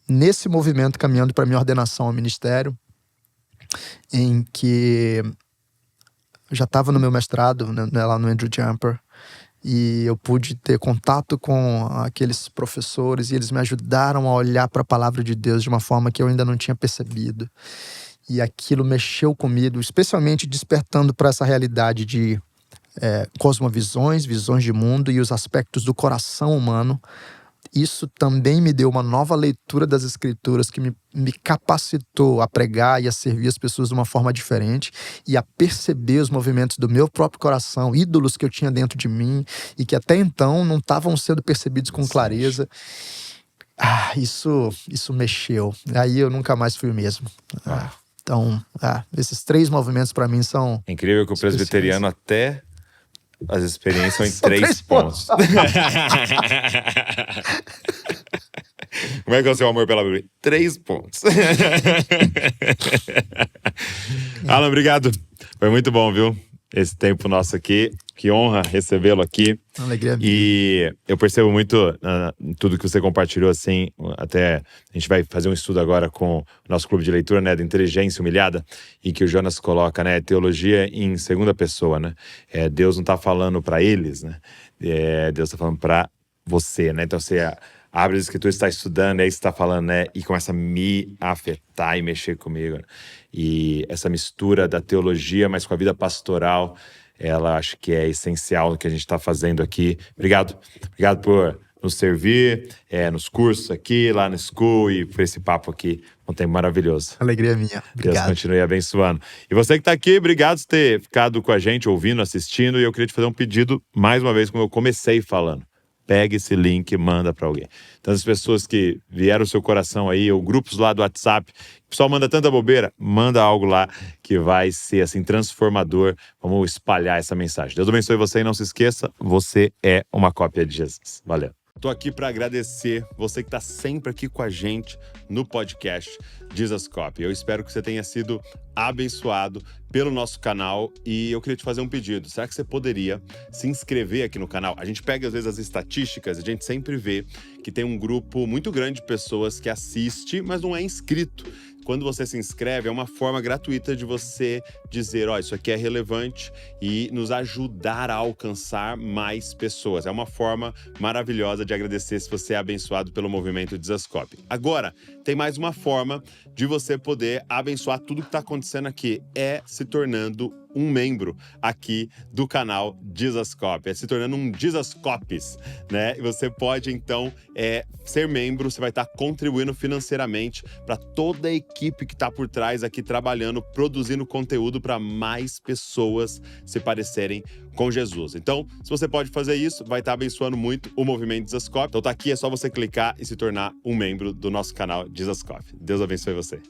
Speaker 1: nesse movimento, caminhando para minha ordenação ao ministério, em que eu já estava no meu mestrado, né, lá no Andrew Jumper, e eu pude ter contato com aqueles professores e eles me ajudaram a olhar para a palavra de Deus de uma forma que eu ainda não tinha percebido. E aquilo mexeu comigo, especialmente despertando para essa realidade de cosmovisões, visões de mundo e os aspectos do coração humano. Isso também me deu uma nova leitura das Escrituras que me capacitou a pregar e a servir as pessoas de uma forma diferente e a perceber os movimentos do meu próprio coração, ídolos que eu tinha dentro de mim e que até então não estavam sendo percebidos com clareza. Isso mexeu. Aí eu nunca mais fui o mesmo. Então, esses 3 movimentos para mim são...
Speaker 2: É incrível que o presbiteriano até... As experiências são em 3 pontos. Como é que é o seu amor pela Bíblia? 3 pontos. Alan, obrigado. Foi muito bom, viu? Esse tempo nosso aqui. Que honra recebê-lo aqui.
Speaker 1: Alegria minha.
Speaker 2: E eu percebo muito tudo que você compartilhou, assim, até a gente vai fazer um estudo agora com o nosso clube de leitura, né, da inteligência humilhada, e que o Jonas coloca, né, teologia em segunda pessoa, né? Deus não tá falando para eles, né? Deus tá falando para você, né? Então você abre as escrituras, está estudando, aí você está falando, né? E começa a me afetar e mexer comigo, né? E essa mistura da teologia, mas com a vida pastoral, ela acho que é essencial no que a gente está fazendo aqui. Obrigado por nos servir, nos cursos aqui, lá no School, e por esse papo aqui, um tempo maravilhoso.
Speaker 1: Alegria minha. Obrigado.
Speaker 2: Deus continue abençoando. E você que está aqui, obrigado por ter ficado com a gente, ouvindo, assistindo, e eu queria te fazer um pedido, mais uma vez, como eu comecei falando. Pega esse link e manda para alguém. Então, as pessoas que vieram ao seu coração aí, ou grupos lá do WhatsApp, o pessoal manda tanta bobeira, manda algo lá que vai ser, assim, transformador. Vamos espalhar essa mensagem. Deus abençoe você e não se esqueça, você é uma cópia de Jesus. Valeu. Tô aqui para agradecer você que está sempre aqui com a gente no podcast Jesus Copy. Eu espero que você tenha sido abençoado pelo nosso canal e eu queria te fazer um pedido. Será que você poderia se inscrever aqui no canal? A gente pega às vezes as estatísticas, a gente sempre vê que tem um grupo muito grande de pessoas que assiste, mas não é inscrito. Quando você se inscreve, é uma forma gratuita de você dizer, isso aqui é relevante e nos ajudar a alcançar mais pessoas. É uma forma maravilhosa de agradecer se você é abençoado pelo movimento Jesus Copy. Agora, tem mais uma forma de você poder abençoar tudo que está acontecendo aqui. É se tornando um membro aqui do canal Jesus Copy, se tornando um Jesus Copies, né? E você pode, então, ser membro, você vai estar contribuindo financeiramente para toda a equipe que está por trás aqui trabalhando, produzindo conteúdo para mais pessoas se parecerem com Jesus. Então, se você pode fazer isso, vai estar abençoando muito o movimento Jesus Copy. Então tá aqui, é só você clicar e se tornar um membro do nosso canal Jesus Copy. Deus abençoe você.